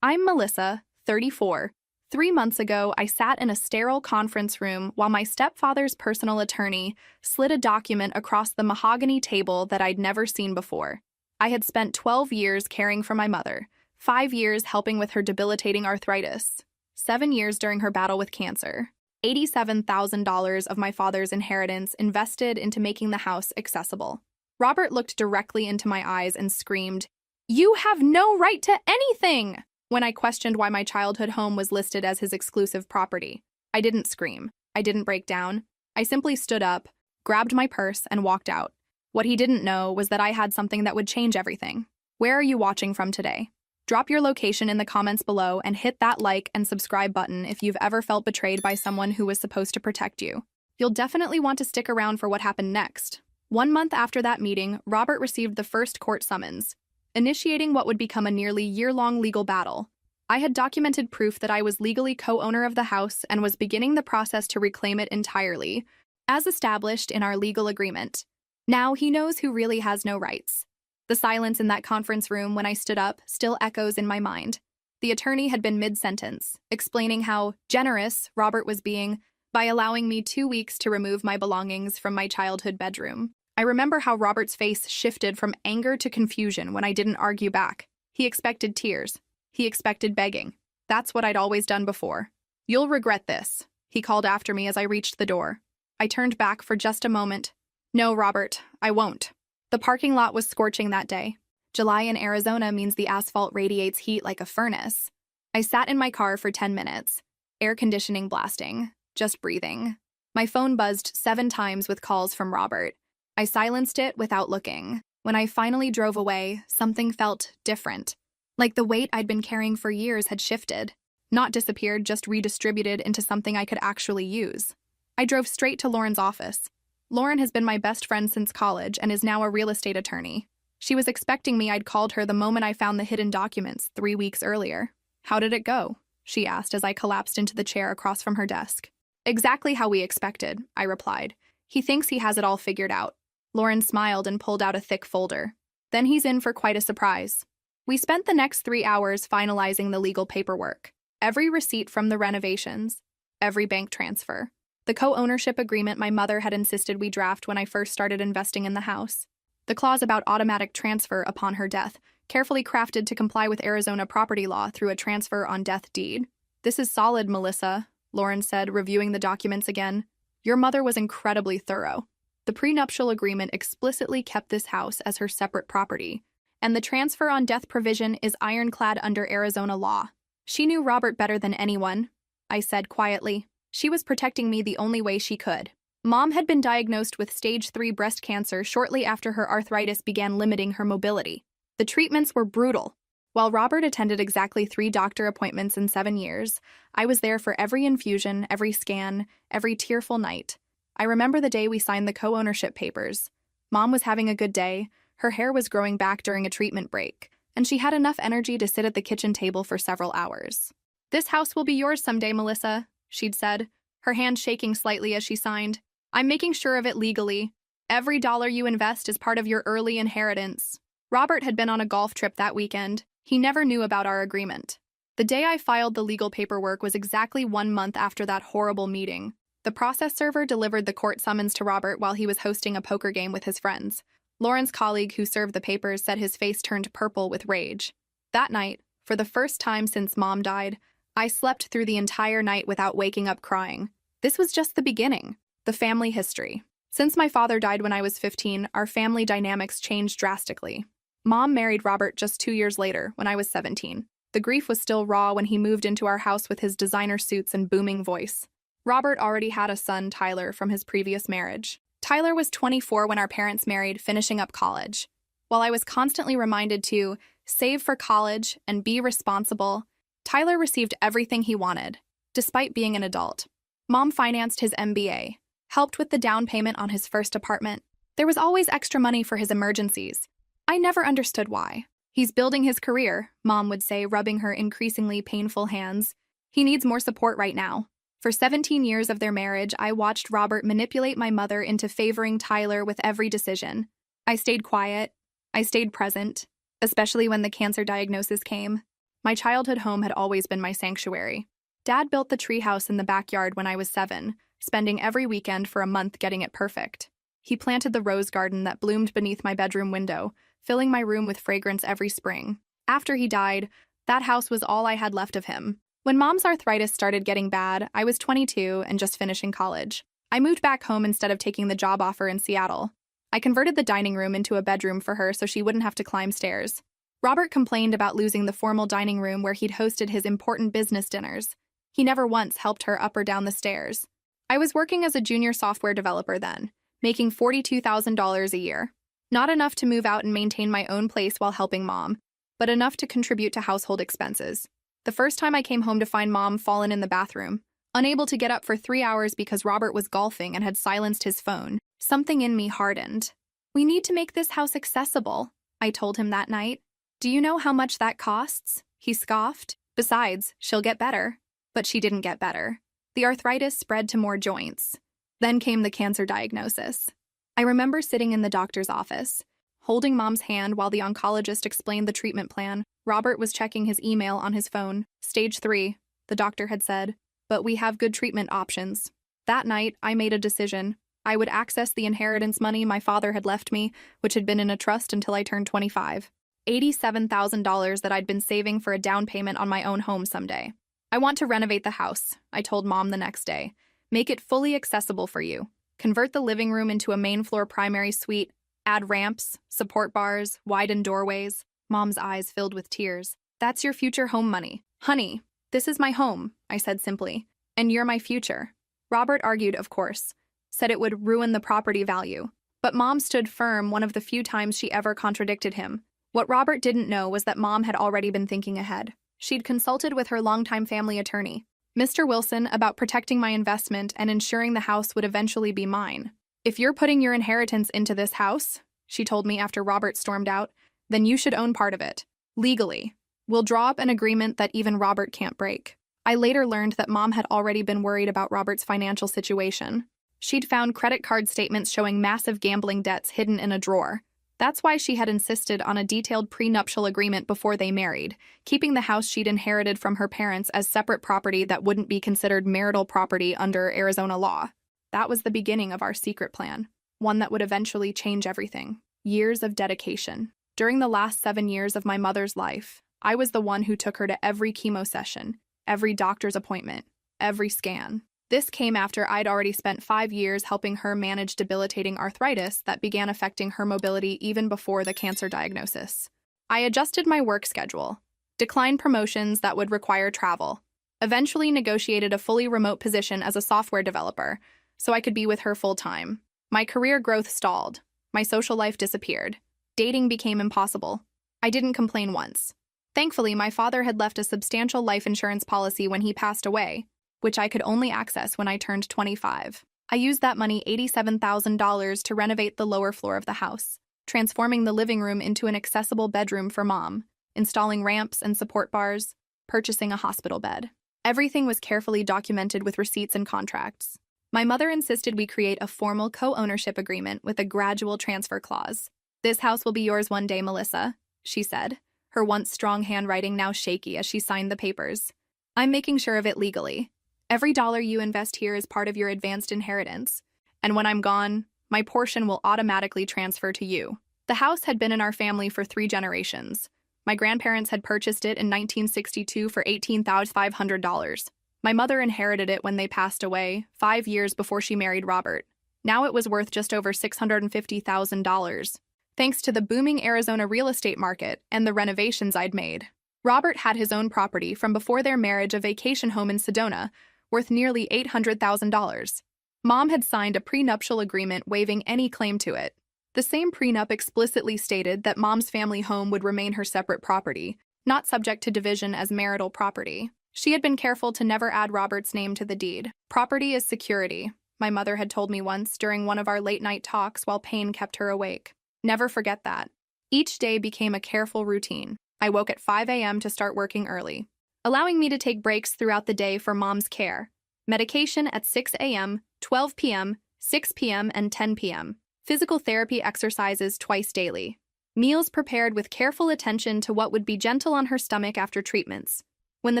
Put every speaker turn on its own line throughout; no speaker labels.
I'm Melissa, 34. 3 months ago, I sat in a sterile conference room while my stepfather's personal attorney slid a document across the mahogany table that I'd never seen before. I had spent 12 years caring for my mother, 5 years helping with her debilitating arthritis, 7 years during her battle with cancer, $87,000 of my father's inheritance invested into making the house accessible. Robert looked directly into my eyes and screamed, "You have no right to anything!" when I questioned why my childhood home was listed as his exclusive property. I didn't scream. I didn't break down. I simply stood up, grabbed my purse, and walked out. What he didn't know was that I had something that would change everything. Where are you watching from today? Drop your location in the comments below and hit that like and subscribe button if you've ever felt betrayed by someone who was supposed to protect you. You'll definitely want to stick around for what happened next. 1 month after that meeting, Robert received the first court summons, initiating what would become a nearly year-long legal battle. I had documented proof that I was legally co-owner of the house and was beginning the process to reclaim it entirely, as established in our legal agreement. Now he knows who really has no rights. The silence in that conference room when I stood up still echoes in my mind. The attorney had been mid-sentence, explaining how generous Robert was being by allowing me 2 weeks to remove my belongings from my childhood bedroom. I remember how Robert's face shifted from anger to confusion when I didn't argue back. He expected tears. He expected begging. That's what I'd always done before. "You'll regret this," he called after me as I reached the door. I turned back for just a moment. "No, Robert, I won't." The parking lot was scorching that day. July in Arizona means the asphalt radiates heat like a furnace. I sat in my car for 10 minutes, air conditioning blasting, just breathing. My phone buzzed 7 times with calls from Robert. I silenced it without looking. When I finally drove away, something felt different. Like the weight I'd been carrying for years had shifted. Not disappeared, just redistributed into something I could actually use. I drove straight to Lauren's office. Lauren has been my best friend since college and is now a real estate attorney. She was expecting me. I'd called her the moment I found the hidden documents 3 weeks earlier. "How did it go?" she asked as I collapsed into the chair across from her desk. "Exactly how we expected," I replied. "He thinks he has it all figured out." Lauren smiled and pulled out a thick folder. "Then he's in for quite a surprise." We spent the next 3 hours finalizing the legal paperwork. Every receipt from the renovations, every bank transfer, the co-ownership agreement my mother had insisted we draft when I first started investing in the house, the clause about automatic transfer upon her death, carefully crafted to comply with Arizona property law through a transfer on death deed. "This is solid, Melissa," Lauren said, reviewing the documents again. "Your mother was incredibly thorough. The prenuptial agreement explicitly kept this house as her separate property, and the transfer on death provision is ironclad under Arizona law." "She knew Robert better than anyone," I said quietly. "She was protecting me the only way she could." Mom had been diagnosed with stage 3 breast cancer shortly after her arthritis began limiting her mobility. The treatments were brutal. While Robert attended exactly 3 doctor appointments in 7 years, I was there for every infusion, every scan, every tearful night. I remember the day we signed the co-ownership papers. Mom was having a good day. Her hair was growing back during a treatment break, and she had enough energy to sit at the kitchen table for several hours. "This house will be yours someday, Melissa," she'd said, her hand shaking slightly as she signed. "I'm making sure of it legally. Every dollar you invest is part of your early inheritance." Robert had been on a golf trip that weekend. He never knew about our agreement. The day I filed the legal paperwork was exactly 1 month after that horrible meeting. The process server delivered the court summons to Robert while he was hosting a poker game with his friends. Lauren's colleague who served the papers said his face turned purple with rage. That night, for the first time since Mom died, I slept through the entire night without waking up crying. This was just the beginning. The family history. Since my father died when I was 15, our family dynamics changed drastically. Mom married Robert just 2 years later, when I was 17. The grief was still raw when he moved into our house with his designer suits and booming voice. Robert already had a son, Tyler, from his previous marriage. Tyler was 24 when our parents married, finishing up college. While I was constantly reminded to save for college and be responsible, Tyler received everything he wanted, despite being an adult. Mom financed his MBA, helped with the down payment on his first apartment. There was always extra money for his emergencies. I never understood why. "He's building his career," Mom would say, rubbing her increasingly painful hands. "He needs more support right now." For 17 years of their marriage, I watched Robert manipulate my mother into favoring Tyler with every decision. I stayed quiet. I stayed present, especially when the cancer diagnosis came. My childhood home had always been my sanctuary. Dad built the treehouse in the backyard when I was 7, spending every weekend for a month getting it perfect. He planted the rose garden that bloomed beneath my bedroom window, filling my room with fragrance every spring. After he died, that house was all I had left of him. When Mom's arthritis started getting bad, I was 22 and just finishing college. I moved back home instead of taking the job offer in Seattle. I converted the dining room into a bedroom for her so she wouldn't have to climb stairs. Robert complained about losing the formal dining room where he'd hosted his important business dinners. He never once helped her up or down the stairs. I was working as a junior software developer then, making $42,000 a year. Not enough to move out and maintain my own place while helping Mom, but enough to contribute to household expenses. The first time I came home to find Mom fallen in the bathroom, unable to get up for 3 hours because Robert was golfing and had silenced his phone, something in me hardened. "We need to make this house accessible," I told him that night. "Do you know how much that costs?" He scoffed. "Besides, she'll get better." But she didn't get better. The arthritis spread to more joints. Then came the cancer diagnosis. I remember sitting in the doctor's office, holding Mom's hand while the oncologist explained the treatment plan. Robert was checking his email on his phone. "Stage 3, the doctor had said, "but we have good treatment options." That night, I made a decision. I would access the inheritance money my father had left me, which had been in a trust until I turned 25. $87,000 that I'd been saving for a down payment on my own home someday. "I want to renovate the house," I told Mom the next day. "Make it fully accessible for you. Convert the living room into a main floor primary suite. Add ramps, support bars, widen doorways." Mom's eyes filled with tears. "That's your future home money." "Honey, this is my home," I said simply. "And you're my future." Robert argued, of course. Said it would ruin the property value. But Mom stood firm, one of the few times she ever contradicted him. What Robert didn't know was that Mom had already been thinking ahead. She'd consulted with her longtime family attorney, Mr. Wilson, about protecting my investment and ensuring the house would eventually be mine. "If you're putting your inheritance into this house," she told me after Robert stormed out, "then you should own part of it. Legally. We'll draw up an agreement that even Robert can't break." I later learned that Mom had already been worried about Robert's financial situation. She'd found credit card statements showing massive gambling debts hidden in a drawer. That's why she had insisted on a detailed prenuptial agreement before they married, keeping the house she'd inherited from her parents as separate property that wouldn't be considered marital property under Arizona law. That was the beginning of our secret plan, one that would eventually change everything. Years of dedication. During the last 7 years of my mother's life, I was the one who took her to every chemo session, every doctor's appointment, every scan. This came after I'd already spent 5 years helping her manage debilitating arthritis that began affecting her mobility even before the cancer diagnosis. I adjusted my work schedule, declined promotions that would require travel, eventually negotiated a fully remote position as a software developer so I could be with her full-time. My career growth stalled. My social life disappeared. Dating became impossible. I didn't complain once. Thankfully, my father had left a substantial life insurance policy when he passed away, which I could only access when I turned 25. I used that money, $87,000, to renovate the lower floor of the house, transforming the living room into an accessible bedroom for Mom, installing ramps and support bars, purchasing a hospital bed. Everything was carefully documented with receipts and contracts. My mother insisted we create a formal co-ownership agreement with a gradual transfer clause. "This house will be yours one day, Melissa," she said, her once strong handwriting now shaky as she signed the papers. "I'm making sure of it legally. Every dollar you invest here is part of your advanced inheritance, and when I'm gone, my portion will automatically transfer to you." The house had been in our family for 3 generations. My grandparents had purchased it in 1962 for $18,500. My mother inherited it when they passed away, 5 years before she married Robert. Now it was worth just over $650,000, thanks to the booming Arizona real estate market and the renovations I'd made. Robert had his own property from before their marriage, a vacation home in Sedona, worth nearly $800,000. Mom had signed a prenuptial agreement waiving any claim to it. The same prenup explicitly stated that Mom's family home would remain her separate property, not subject to division as marital property. She had been careful to never add Robert's name to the deed. "Property is security," my mother had told me once during one of our late-night talks while pain kept her awake. Never forget that. Each day became a careful routine. I woke at 5 a.m. to start working early, allowing me to take breaks throughout the day for Mom's care. Medication at 6 a.m., 12 p.m., 6 p.m., and 10 p.m. Physical therapy exercises twice daily. Meals prepared with careful attention to what would be gentle on her stomach after treatments. When the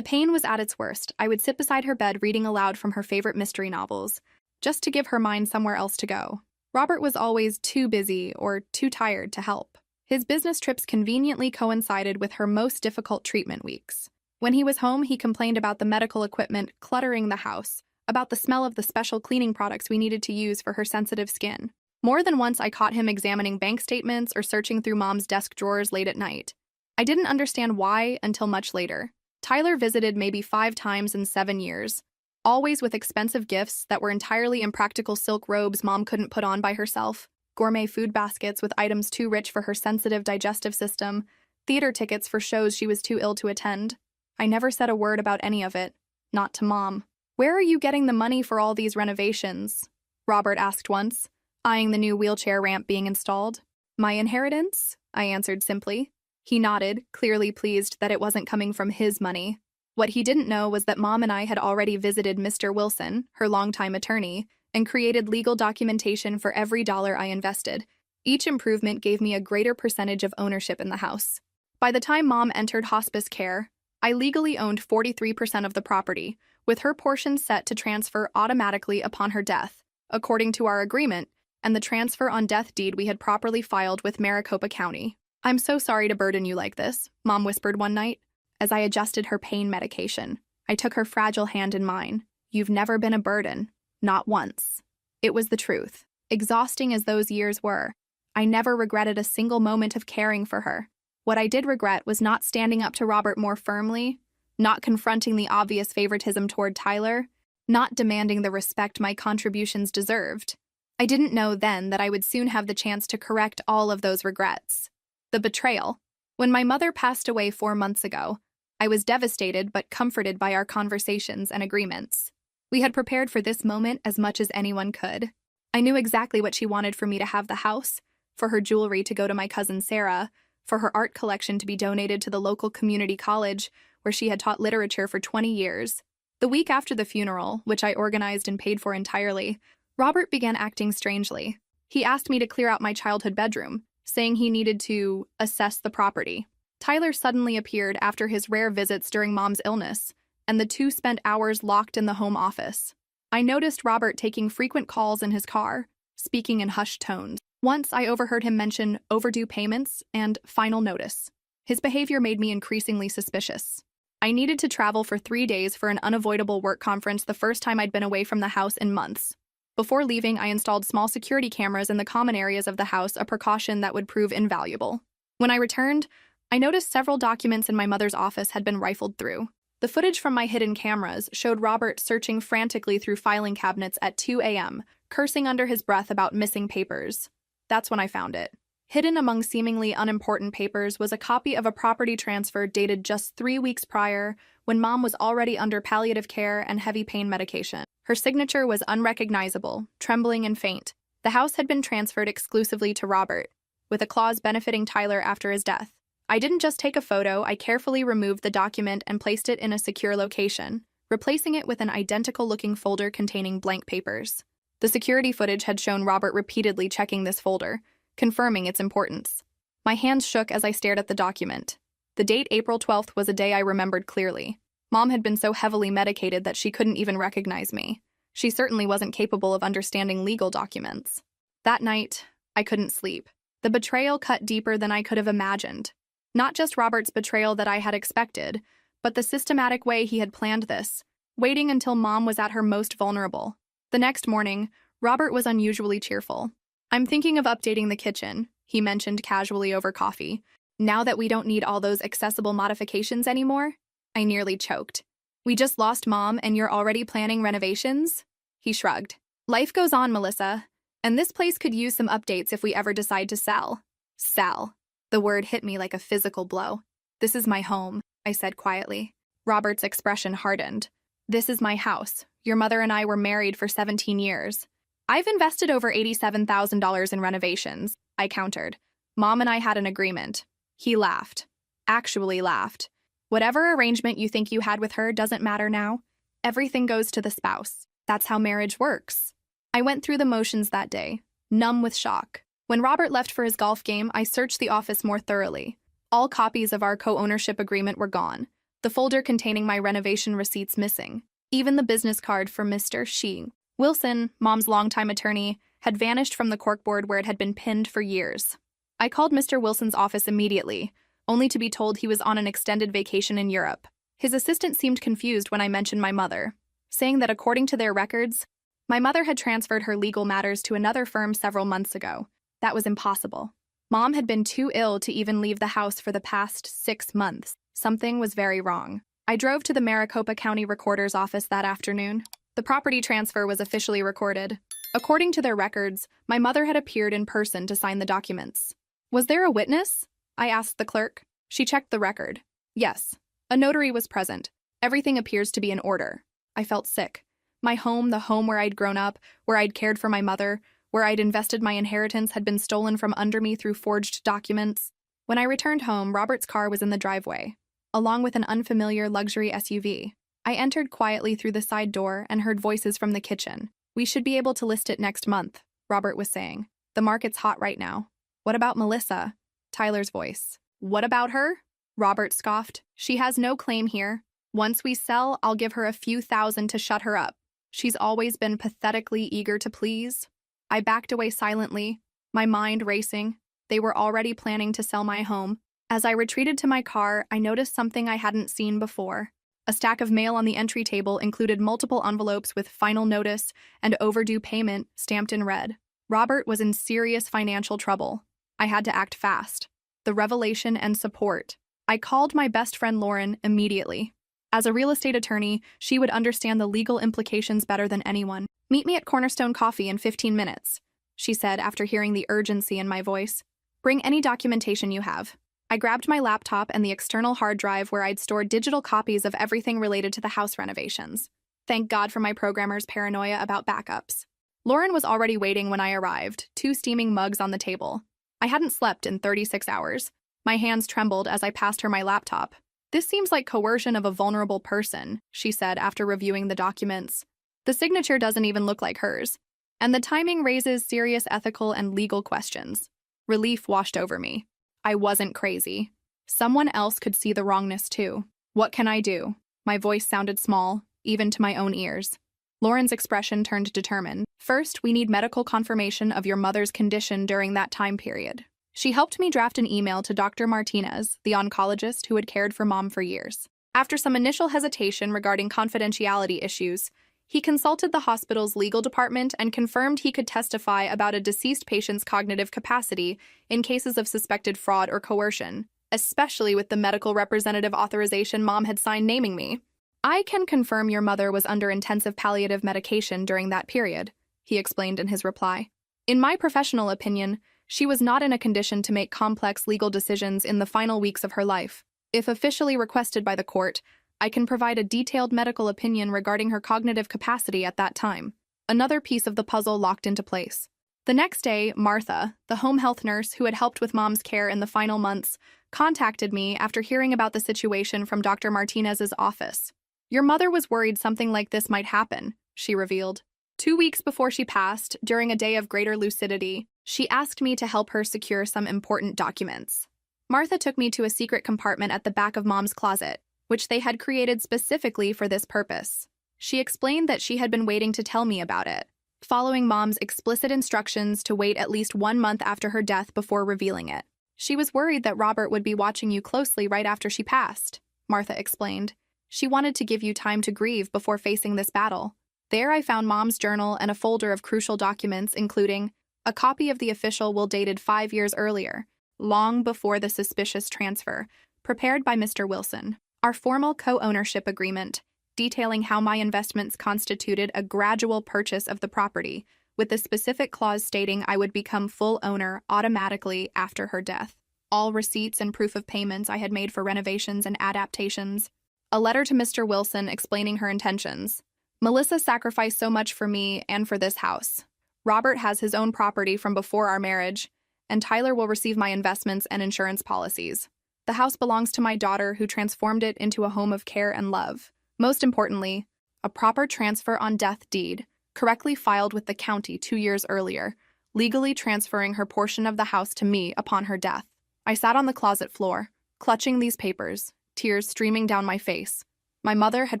pain was at its worst, I would sit beside her bed reading aloud from her favorite mystery novels, just to give her mind somewhere else to go. Robert was always too busy or too tired to help. His business trips conveniently coincided with her most difficult treatment weeks. When he was home, he complained about the medical equipment cluttering the house, about the smell of the special cleaning products we needed to use for her sensitive skin. More than once, I caught him examining bank statements or searching through Mom's desk drawers late at night. I didn't understand why until much later. Tyler visited maybe 5 times in 7 years, always with expensive gifts that were entirely impractical silk robes Mom couldn't put on by herself, gourmet food baskets with items too rich for her sensitive digestive system, theater tickets for shows she was too ill to attend. I never said a word about any of it, not to Mom. "Where are you getting the money for all these renovations?" Robert asked once, eyeing the new wheelchair ramp being installed. "My inheritance?" I answered simply. He nodded, clearly pleased that it wasn't coming from his money. What he didn't know was that Mom and I had already visited Mr. Wilson, her longtime attorney, and created legal documentation for every dollar I invested. Each improvement gave me a greater percentage of ownership in the house. By the time Mom entered hospice care, I legally owned 43% of the property, with her portion set to transfer automatically upon her death, according to our agreement, and the transfer on death deed we had properly filed with Maricopa County. "I'm so sorry to burden you like this," Mom whispered one night. As I adjusted her pain medication, I took her fragile hand in mine. "You've never been a burden. Not once." It was the truth. Exhausting as those years were, I never regretted a single moment of caring for her. What I did regret was not standing up to Robert more firmly, not confronting the obvious favoritism toward Tyler, not demanding the respect my contributions deserved. I didn't know then that I would soon have the chance to correct all of those regrets. The betrayal. When my mother passed away 4 months ago, I was devastated but comforted by our conversations and agreements. We had prepared for this moment as much as anyone could. I knew exactly what she wanted for me to have the house, for her jewelry to go to my cousin Sarah, for her art collection to be donated to the local community college where she had taught literature for 20 years. The week after the funeral, which I organized and paid for entirely, Robert began acting strangely. He asked me to clear out my childhood bedroom, saying he needed to assess the property. Tyler suddenly appeared after his rare visits during Mom's illness, and the two spent hours locked in the home office. I noticed Robert taking frequent calls in his car, speaking in hushed tones. Once I overheard him mention overdue payments and final notice. His behavior made me increasingly suspicious. I needed to travel for 3 days for an unavoidable work conference the first time I'd been away from the house in months. Before leaving, I installed small security cameras in the common areas of the house, a precaution that would prove invaluable. When I returned, I noticed several documents in my mother's office had been rifled through. The footage from my hidden cameras showed Robert searching frantically through filing cabinets at 2 a.m., cursing under his breath about missing papers. That's when I found it. Hidden among seemingly unimportant papers was a copy of a property transfer dated just 3 weeks prior, when Mom was already under palliative care and heavy pain medication. Her signature was unrecognizable, trembling and faint. The house had been transferred exclusively to Robert, with a clause benefiting Tyler after his death. I didn't just take a photo, I carefully removed the document and placed it in a secure location, replacing it with an identical-looking folder containing blank papers. The security footage had shown Robert repeatedly checking this folder, confirming its importance. My hands shook as I stared at the document. The date April 12th was a day I remembered clearly. Mom had been so heavily medicated that she couldn't even recognize me. She certainly wasn't capable of understanding legal documents. That night, I couldn't sleep. The betrayal cut deeper than I could have imagined. Not just Robert's betrayal that I had expected, but the systematic way he had planned this, waiting until Mom was at her most vulnerable. The next morning, Robert was unusually cheerful. "I'm thinking of updating the kitchen," he mentioned casually over coffee. "Now that we don't need all those accessible modifications anymore." I nearly choked. "We just lost Mom and you're already planning renovations?" He shrugged. "Life goes on, Melissa, and this place could use some updates if we ever decide to sell." Sell. The word hit me like a physical blow. "This is my home," I said quietly. Robert's expression hardened. "This is my house. Your mother and I were married for 17 years. I've invested over $87,000 in renovations," I countered. "Mom and I had an agreement." He laughed. Actually laughed. "Whatever arrangement you think you had with her doesn't matter now. Everything goes to the spouse. That's how marriage works." I went through the motions that day, numb with shock. When Robert left for his golf game, I searched the office more thoroughly. All copies of our co-ownership agreement were gone, the folder containing my renovation receipts missing. Even the business card for Mr. Shi Wilson, Mom's longtime attorney, had vanished from the corkboard where it had been pinned for years. I called Mr. Wilson's office immediately, only to be told he was on an extended vacation in Europe. His assistant seemed confused when I mentioned my mother, saying that according to their records, my mother had transferred her legal matters to another firm several months ago. That was impossible. Mom had been too ill to even leave the house for the past 6 months. Something was very wrong. I drove to the Maricopa County Recorder's office that afternoon. The property transfer was officially recorded. According to their records, my mother had appeared in person to sign the documents. Was there a witness? I asked the clerk. She checked the record. Yes. A notary was present. Everything appears to be in order. I felt sick. My home, the home where I'd grown up, where I'd cared for my mother, where I'd invested my inheritance, had been stolen from under me through forged documents. When I returned home, Robert's car was in the driveway, along with an unfamiliar luxury SUV. I entered quietly through the side door and heard voices from the kitchen. We should be able to list it next month, Robert was saying. The market's hot right now. What about Melissa? Tyler's voice. What about her? Robert scoffed. She has no claim here. Once we sell, I'll give her a few thousand to shut her up. She's always been pathetically eager to please. I backed away silently, my mind racing. They were already planning to sell my home. As I retreated to my car, I noticed something I hadn't seen before. A stack of mail on the entry table included multiple envelopes with final notice and overdue payment stamped in red. Robert was in serious financial trouble. I had to act fast. The revelation and support. I called my best friend Lauren immediately. As a real estate attorney, she would understand the legal implications better than anyone. Meet me at Cornerstone Coffee in 15 minutes, she said after hearing the urgency in my voice. Bring any documentation you have. I grabbed my laptop and the external hard drive where I'd stored digital copies of everything related to the house renovations. Thank God for my programmer's paranoia about backups. Lauren was already waiting when I arrived, 2 steaming mugs on the table. I hadn't slept in 36 hours. My hands trembled as I passed her my laptop. This seems like coercion of a vulnerable person, she said after reviewing the documents. The signature doesn't even look like hers, and the timing raises serious ethical and legal questions. Relief washed over me. I wasn't crazy. Someone else could see the wrongness too. What can I do? My voice sounded small, even to my own ears. Lauren's expression turned determined. First, we need medical confirmation of your mother's condition during that time period. She helped me draft an email to Dr. Martinez, the oncologist who had cared for Mom for years. After some initial hesitation regarding confidentiality issues, he consulted the hospital's legal department and confirmed he could testify about a deceased patient's cognitive capacity in cases of suspected fraud or coercion, especially with the medical representative authorization Mom had signed naming me. I can confirm your mother was under intensive palliative medication during that period, he explained in his reply. In my professional opinion, she was not in a condition to make complex legal decisions in the final weeks of her life. If officially requested by the court, I can provide a detailed medical opinion regarding her cognitive capacity at that time. Another piece of the puzzle locked into place. The next day, Martha, the home health nurse who had helped with Mom's care in the final months, contacted me after hearing about the situation from Dr. Martinez's office. Your mother was worried something like this might happen, she revealed. 2 weeks before she passed, during a day of greater lucidity, she asked me to help her secure some important documents. Martha took me to a secret compartment at the back of Mom's closet, which they had created specifically for this purpose. She explained that she had been waiting to tell me about it, following Mom's explicit instructions to wait at least 1 month after her death before revealing it. She was worried that Robert would be watching you closely right after she passed, Martha explained. She wanted to give you time to grieve before facing this battle. There I found Mom's journal and a folder of crucial documents, including a copy of the official will dated 5 years earlier, long before the suspicious transfer, prepared by Mr. Wilson. Our formal co-ownership agreement, detailing how my investments constituted a gradual purchase of the property, with the specific clause stating I would become full owner automatically after her death. All receipts and proof of payments I had made for renovations and adaptations. A letter to Mr. Wilson explaining her intentions. Melissa sacrificed so much for me and for this house. Robert has his own property from before our marriage, and Tyler will receive my investments and insurance policies. The house belongs to my daughter, who transformed it into a home of care and love. Most importantly, a proper transfer on death deed, correctly filed with the county 2 years earlier, legally transferring her portion of the house to me upon her death. I sat on the closet floor, clutching these papers, tears streaming down my face. My mother had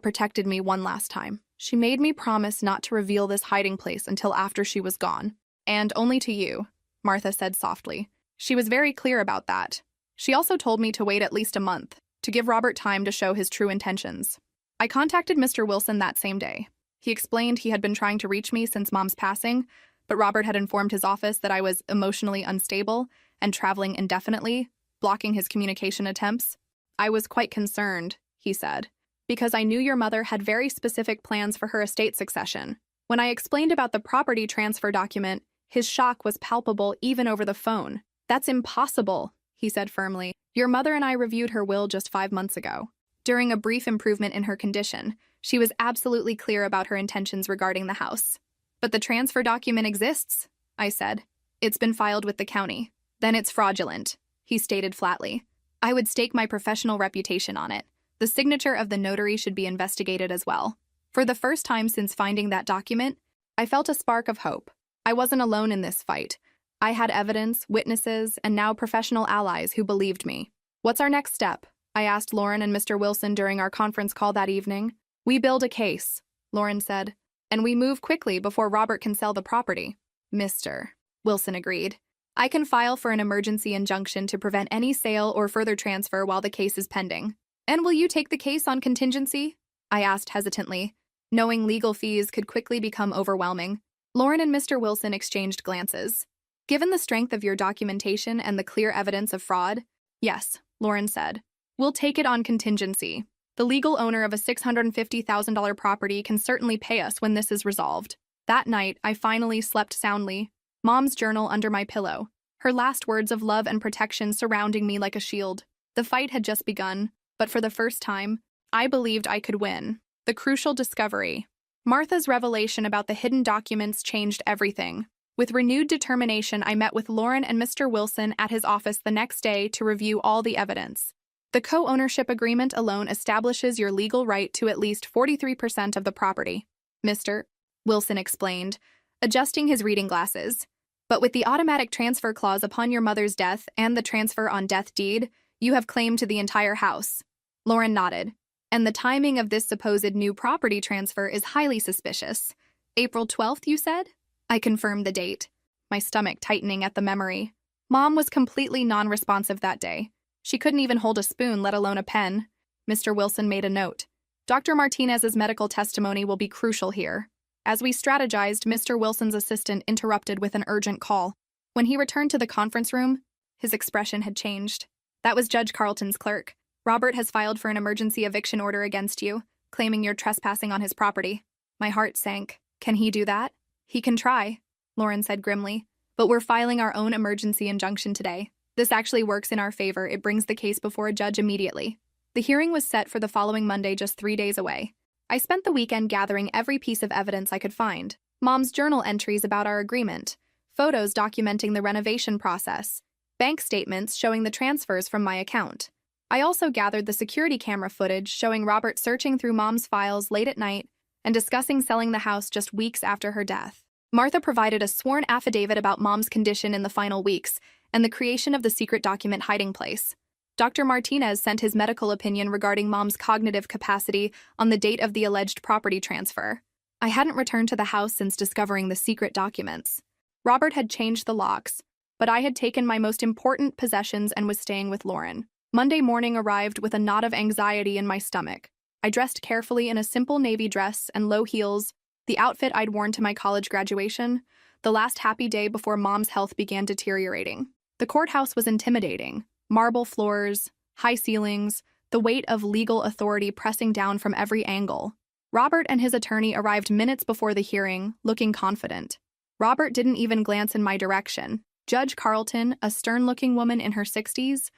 protected me one last time. She made me promise not to reveal this hiding place until after she was gone. And only to you, Martha said softly. She was very clear about that. She also told me to wait at least a month, to give Robert time to show his true intentions. I contacted Mr. Wilson that same day. He explained he had been trying to reach me since Mom's passing, but Robert had informed his office that I was emotionally unstable and traveling indefinitely, blocking his communication attempts. I was quite concerned, he said, because I knew your mother had very specific plans for her estate succession. When I explained about the property transfer document, his shock was palpable even over the phone. That's impossible, he said firmly. Your mother and I reviewed her will just 5 months ago. During a brief improvement in her condition, she was absolutely clear about her intentions regarding the house. But the transfer document exists, I said. It's been filed with the county. Then it's fraudulent, he stated flatly. I would stake my professional reputation on it. The signature of the notary should be investigated as well. For the first time since finding that document, I felt a spark of hope. I wasn't alone in this fight. I had evidence, witnesses, and now professional allies who believed me. What's our next step? I asked Lauren and Mr. Wilson during our conference call that evening. We build a case, Lauren said, and we move quickly before Robert can sell the property. Mr. Wilson agreed. I can file for an emergency injunction to prevent any sale or further transfer while the case is pending. And will you take the case on contingency? I asked hesitantly, knowing legal fees could quickly become overwhelming. Lauren and Mr. Wilson exchanged glances. Given the strength of your documentation and the clear evidence of fraud, yes, Lauren said. We'll take it on contingency. The legal owner of a $650,000 property can certainly pay us when this is resolved. That night, I finally slept soundly, Mom's journal under my pillow, her last words of love and protection surrounding me like a shield. The fight had just begun, but for the first time, I believed I could win. The crucial discovery. Martha's revelation about the hidden documents changed everything. With renewed determination, I met with Lauren and Mr. Wilson at his office the next day to review all the evidence. The co-ownership agreement alone establishes your legal right to at least 43% of the property, Mr. Wilson explained, adjusting his reading glasses. But with the automatic transfer clause upon your mother's death and the transfer on death deed, you have claim to the entire house. Lauren nodded. And the timing of this supposed new property transfer is highly suspicious. April 12th, you said? I confirmed the date, my stomach tightening at the memory. Mom was completely non-responsive that day. She couldn't even hold a spoon, let alone a pen. Mr. Wilson made a note. Dr. Martinez's medical testimony will be crucial here. As we strategized, Mr. Wilson's assistant interrupted with an urgent call. When he returned to the conference room, his expression had changed. That was Judge Carlton's clerk. Robert has filed for an emergency eviction order against you, claiming you're trespassing on his property. My heart sank. Can he do that? He can try, Lauren said grimly. But we're filing our own emergency injunction today. This actually works in our favor. It brings the case before a judge immediately. The hearing was set for the following Monday, just 3 days away. I spent the weekend gathering every piece of evidence I could find. Mom's journal entries about our agreement, photos documenting the renovation process, bank statements showing the transfers from my account. I also gathered the security camera footage showing Robert searching through Mom's files late at night and discussing selling the house just weeks after her death. Martha provided a sworn affidavit about Mom's condition in the final weeks and the creation of the secret document hiding place. Dr. Martinez sent his medical opinion regarding Mom's cognitive capacity on the date of the alleged property transfer. I hadn't returned to the house since discovering the secret documents. Robert had changed the locks, but I had taken my most important possessions and was staying with Lauren. Monday morning arrived with a knot of anxiety in my stomach. I dressed carefully in a simple navy dress and low heels, the outfit I'd worn to my college graduation, the last happy day before Mom's health began deteriorating. The courthouse was intimidating. Marble floors, high ceilings, the weight of legal authority pressing down from every angle. Robert and his attorney arrived minutes before the hearing, looking confident. Robert didn't even glance in my direction. Judge Carlton, a stern-looking woman in her 60s,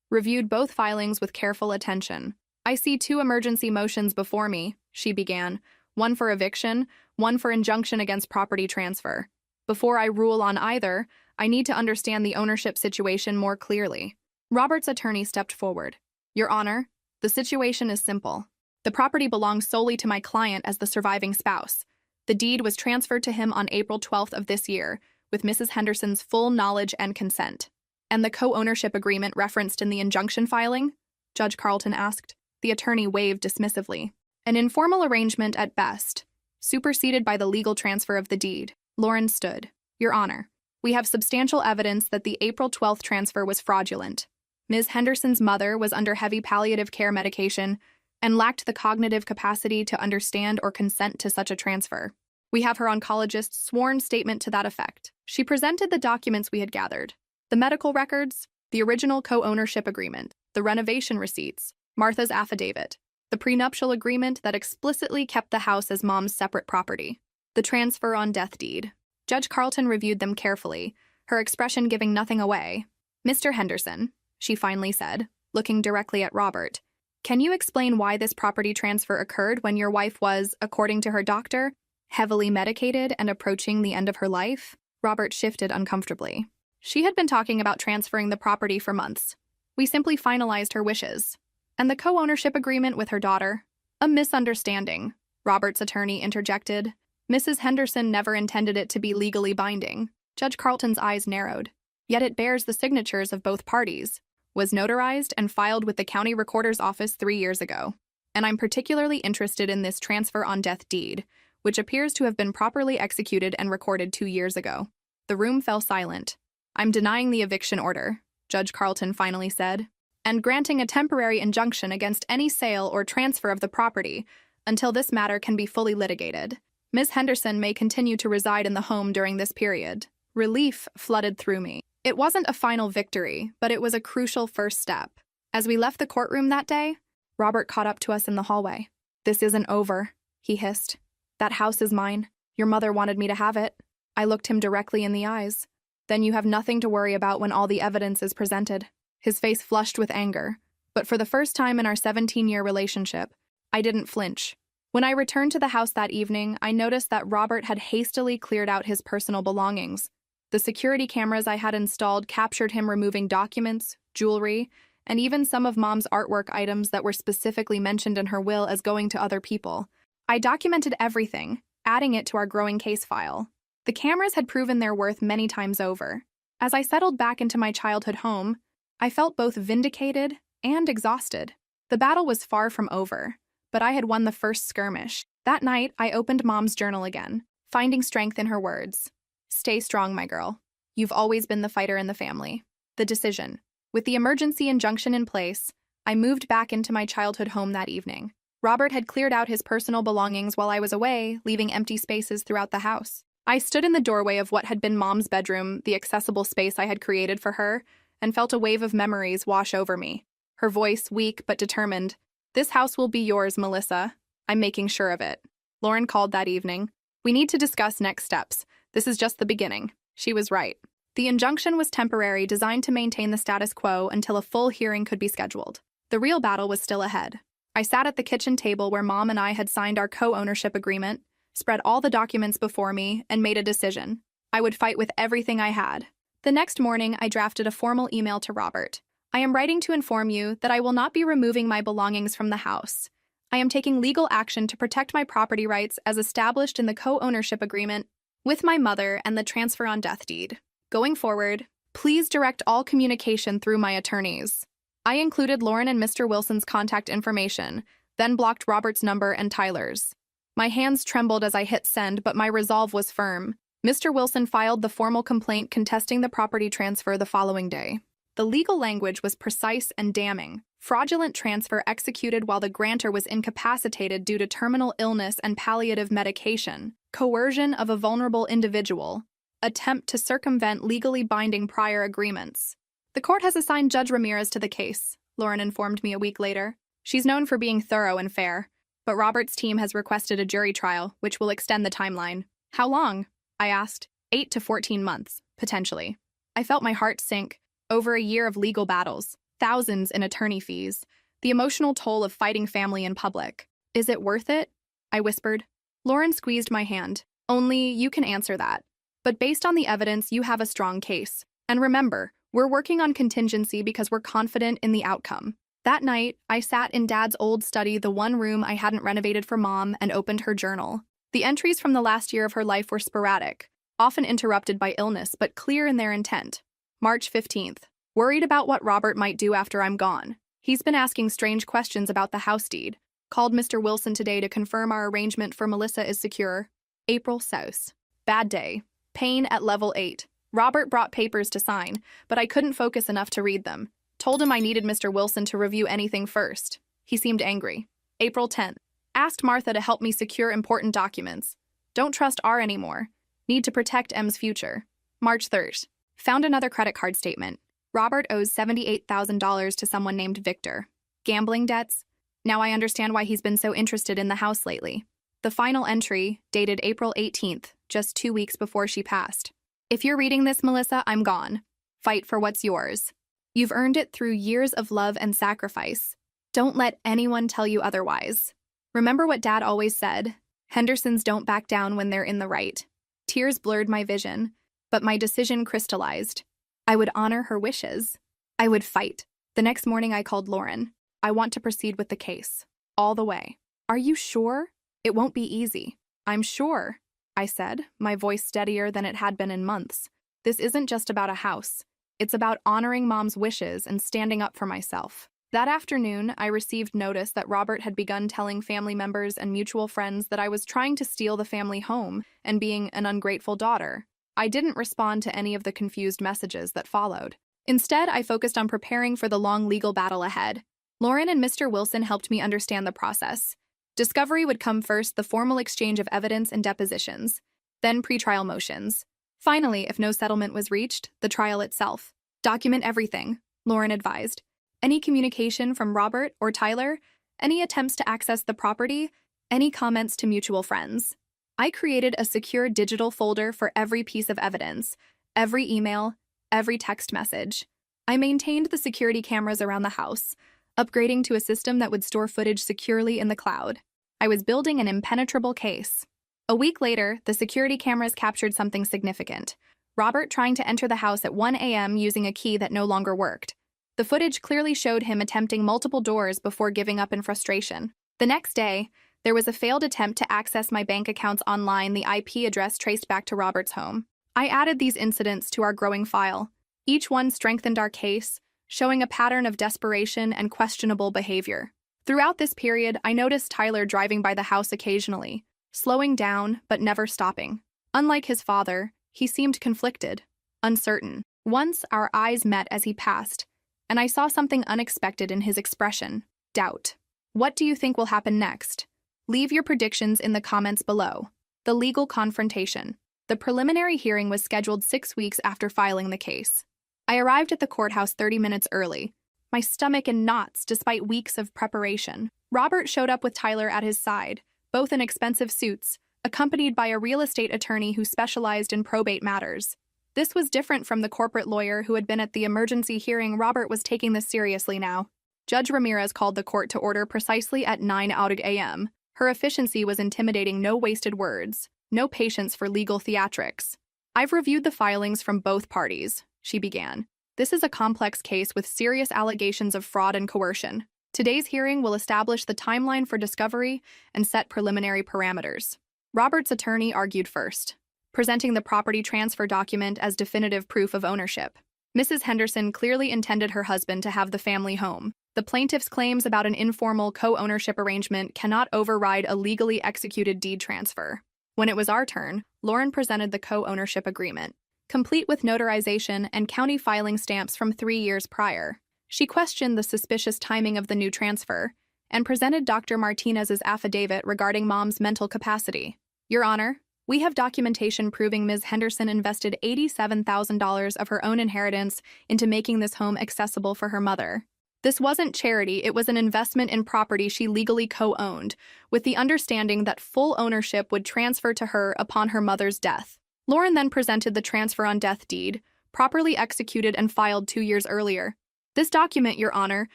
reviewed both filings with careful attention. I see 2 emergency motions before me, she began, one for eviction, one for injunction against property transfer. Before I rule on either, I need to understand the ownership situation more clearly. Robert's attorney stepped forward. Your Honor, the situation is simple. The property belongs solely to my client as the surviving spouse. The deed was transferred to him on April 12th of this year, with Mrs. Henderson's full knowledge and consent. And the co-ownership agreement referenced in the injunction filing? Judge Carlton asked. The attorney waved dismissively. An informal arrangement at best, superseded by the legal transfer of the deed. Lauren stood. Your Honor, we have substantial evidence that the April 12th transfer was fraudulent. Ms. Henderson's mother was under heavy palliative care medication and lacked the cognitive capacity to understand or consent to such a transfer. We have her oncologist's sworn statement to that effect. She presented the documents we had gathered. The medical records, the original co-ownership agreement, the renovation receipts, Martha's affidavit, the prenuptial agreement that explicitly kept the house as Mom's separate property, the transfer on death deed. Judge Carlton reviewed them carefully, her expression giving nothing away. Mr. Henderson, she finally said, looking directly at Robert, can you explain why this property transfer occurred when your wife was, according to her doctor, heavily medicated and approaching the end of her life? Robert shifted uncomfortably. She had been talking about transferring the property for months. We simply finalized her wishes. And the co-ownership agreement with her daughter? A misunderstanding, Robert's attorney interjected. Mrs. Henderson never intended it to be legally binding. Judge Carlton's eyes narrowed. Yet it bears the signatures of both parties, was notarized and filed with the county recorder's office 3 years ago. And I'm particularly interested in this transfer on death deed, which appears to have been properly executed and recorded 2 years ago. The room fell silent. I'm denying the eviction order, Judge Carlton finally said, and granting a temporary injunction against any sale or transfer of the property until this matter can be fully litigated. Ms. Henderson may continue to reside in the home during this period. Relief flooded through me. It wasn't a final victory, but it was a crucial first step. As we left the courtroom that day, Robert caught up to us in the hallway. This isn't over, he hissed. That house is mine. Your mother wanted me to have it. I looked him directly in the eyes. Then you have nothing to worry about when all the evidence is presented. His face flushed with anger, but for the first time in our 17-year relationship, I didn't flinch. When I returned to the house that evening, I noticed that Robert had hastily cleared out his personal belongings. The security cameras I had installed captured him removing documents, jewelry, and even some of Mom's artwork items that were specifically mentioned in her will as going to other people. I documented everything, adding it to our growing case file. The cameras had proven their worth many times over. As I settled back into my childhood home, I felt both vindicated and exhausted. The battle was far from over, but I had won the first skirmish. That night, I opened Mom's journal again, finding strength in her words. Stay strong, my girl. You've always been the fighter in the family. The decision. With the emergency injunction in place, I moved back into my childhood home that evening. Robert had cleared out his personal belongings while I was away, leaving empty spaces throughout the house. I stood in the doorway of what had been Mom's bedroom, the accessible space I had created for her, and felt a wave of memories wash over me. Her voice, weak but determined. This house will be yours, Melissa. I'm making sure of it. Lauren called that evening. We need to discuss next steps. This is just the beginning. She was right. The injunction was temporary, designed to maintain the status quo until a full hearing could be scheduled. The real battle was still ahead. I sat at the kitchen table where Mom and I had signed our co-ownership agreement, spread all the documents before me, and made a decision. I would fight with everything I had. The next morning, I drafted a formal email to Robert. I am writing to inform you that I will not be removing my belongings from the house. I am taking legal action to protect my property rights as established in the co-ownership agreement with my mother and the transfer on death deed. Going forward, please direct all communication through my attorneys. I included Lauren and Mr. Wilson's contact information, then blocked Robert's number and Tyler's. My hands trembled as I hit send, but my resolve was firm. Mr. Wilson filed the formal complaint contesting the property transfer the following day. The legal language was precise and damning. Fraudulent transfer executed while the grantor was incapacitated due to terminal illness and palliative medication. Coercion of a vulnerable individual. Attempt to circumvent legally binding prior agreements. The court has assigned Judge Ramirez to the case, Lauren informed me a week later. She's known for being thorough and fair, but Robert's team has requested a jury trial, which will extend the timeline. How long? I asked. 8 to 14 months, potentially. I felt my heart sink. Over a year of legal battles, thousands in attorney fees, the emotional toll of fighting family in public. Is it worth it? I whispered. Lauren squeezed my hand. Only you can answer that. But based on the evidence, you have a strong case. And remember, we're working on contingency because we're confident in the outcome. That night, I sat in Dad's old study, the one room I hadn't renovated for Mom, and opened her journal. The entries from the last year of her life were sporadic, often interrupted by illness but clear in their intent. March 15th. Worried about what Robert might do after I'm gone. He's been asking strange questions about the house deed. Called Mr. Wilson today to confirm our arrangement for Melissa is secure. April 6th. Bad day. Pain at level 8. Robert brought papers to sign, but I couldn't focus enough to read them. Told him I needed Mr. Wilson to review anything first. He seemed angry. April 10th. Asked Martha to help me secure important documents. Don't trust R anymore. Need to protect M's future. March 3rd. Found another credit card statement. Robert owes $78,000 to someone named Victor. Gambling debts? Now I understand why he's been so interested in the house lately. The final entry, dated April 18th, just 2 weeks before she passed. If you're reading this, Melissa, I'm gone. Fight for what's yours. You've earned it through years of love and sacrifice. Don't let anyone tell you otherwise. Remember what Dad always said, Hendersons don't back down when they're in the right. Tears blurred my vision, but my decision crystallized. I would honor her wishes. I would fight. The next morning I called Lauren. I want to proceed with the case. All the way. Are you sure? It won't be easy. I'm sure, I said, my voice steadier than it had been in months. This isn't just about a house. It's about honoring Mom's wishes and standing up for myself. That afternoon, I received notice that Robert had begun telling family members and mutual friends that I was trying to steal the family home and being an ungrateful daughter. I didn't respond to any of the confused messages that followed. Instead, I focused on preparing for the long legal battle ahead. Lauren and Mr. Wilson helped me understand the process. Discovery would come first, the formal exchange of evidence and depositions, then pretrial motions. Finally, if no settlement was reached, the trial itself. Document everything, Lauren advised. Any communication from Robert or Tyler, any attempts to access the property, any comments to mutual friends. I created a secure digital folder for every piece of evidence, every email, every text message. I maintained the security cameras around the house, upgrading to a system that would store footage securely in the cloud. I was building an impenetrable case. A week later, the security cameras captured something significant. Robert trying to enter the house at 1 a.m. using a key that no longer worked. The footage clearly showed him attempting multiple doors before giving up in frustration. The next day, there was a failed attempt to access my bank accounts online, the IP address traced back to Robert's home. I added these incidents to our growing file. Each one strengthened our case, showing a pattern of desperation and questionable behavior. Throughout this period, I noticed Tyler driving by the house occasionally, slowing down but never stopping. Unlike his father, he seemed conflicted, uncertain. Once our eyes met as he passed, and I saw something unexpected in his expression: doubt. What do you think will happen next? Leave your predictions in the comments below. The legal confrontation. The preliminary hearing was scheduled 6 weeks after filing the case. I arrived at the courthouse 30 minutes early, my stomach in knots despite weeks of preparation. Robert showed up with Tyler at his side, both in expensive suits, accompanied by a real estate attorney who specialized in probate matters. This was different from the corporate lawyer who had been at the emergency hearing. Robert was taking this seriously now. Judge Ramirez called the court to order precisely at 9 a.m. Her efficiency was intimidating. No wasted words, no patience for legal theatrics. I've reviewed the filings from both parties, she began. This is a complex case with serious allegations of fraud and coercion. Today's hearing will establish the timeline for discovery and set preliminary parameters. Robert's attorney argued first, presenting the property transfer document as definitive proof of ownership. Mrs. Henderson clearly intended her husband to have the family home. The plaintiff's claims about an informal co-ownership arrangement cannot override a legally executed deed transfer. When it was our turn, Lauren presented the co-ownership agreement, complete with notarization and county filing stamps from 3 years prior. She questioned the suspicious timing of the new transfer and presented Dr. Martinez's affidavit regarding Mom's mental capacity. Your Honor, we have documentation proving Ms. Henderson invested $87,000 of her own inheritance into making this home accessible for her mother. This wasn't charity, it was an investment in property she legally co-owned, with the understanding that full ownership would transfer to her upon her mother's death. Lauren then presented the transfer on death deed, properly executed and filed 2 years earlier. This document, Your Honor,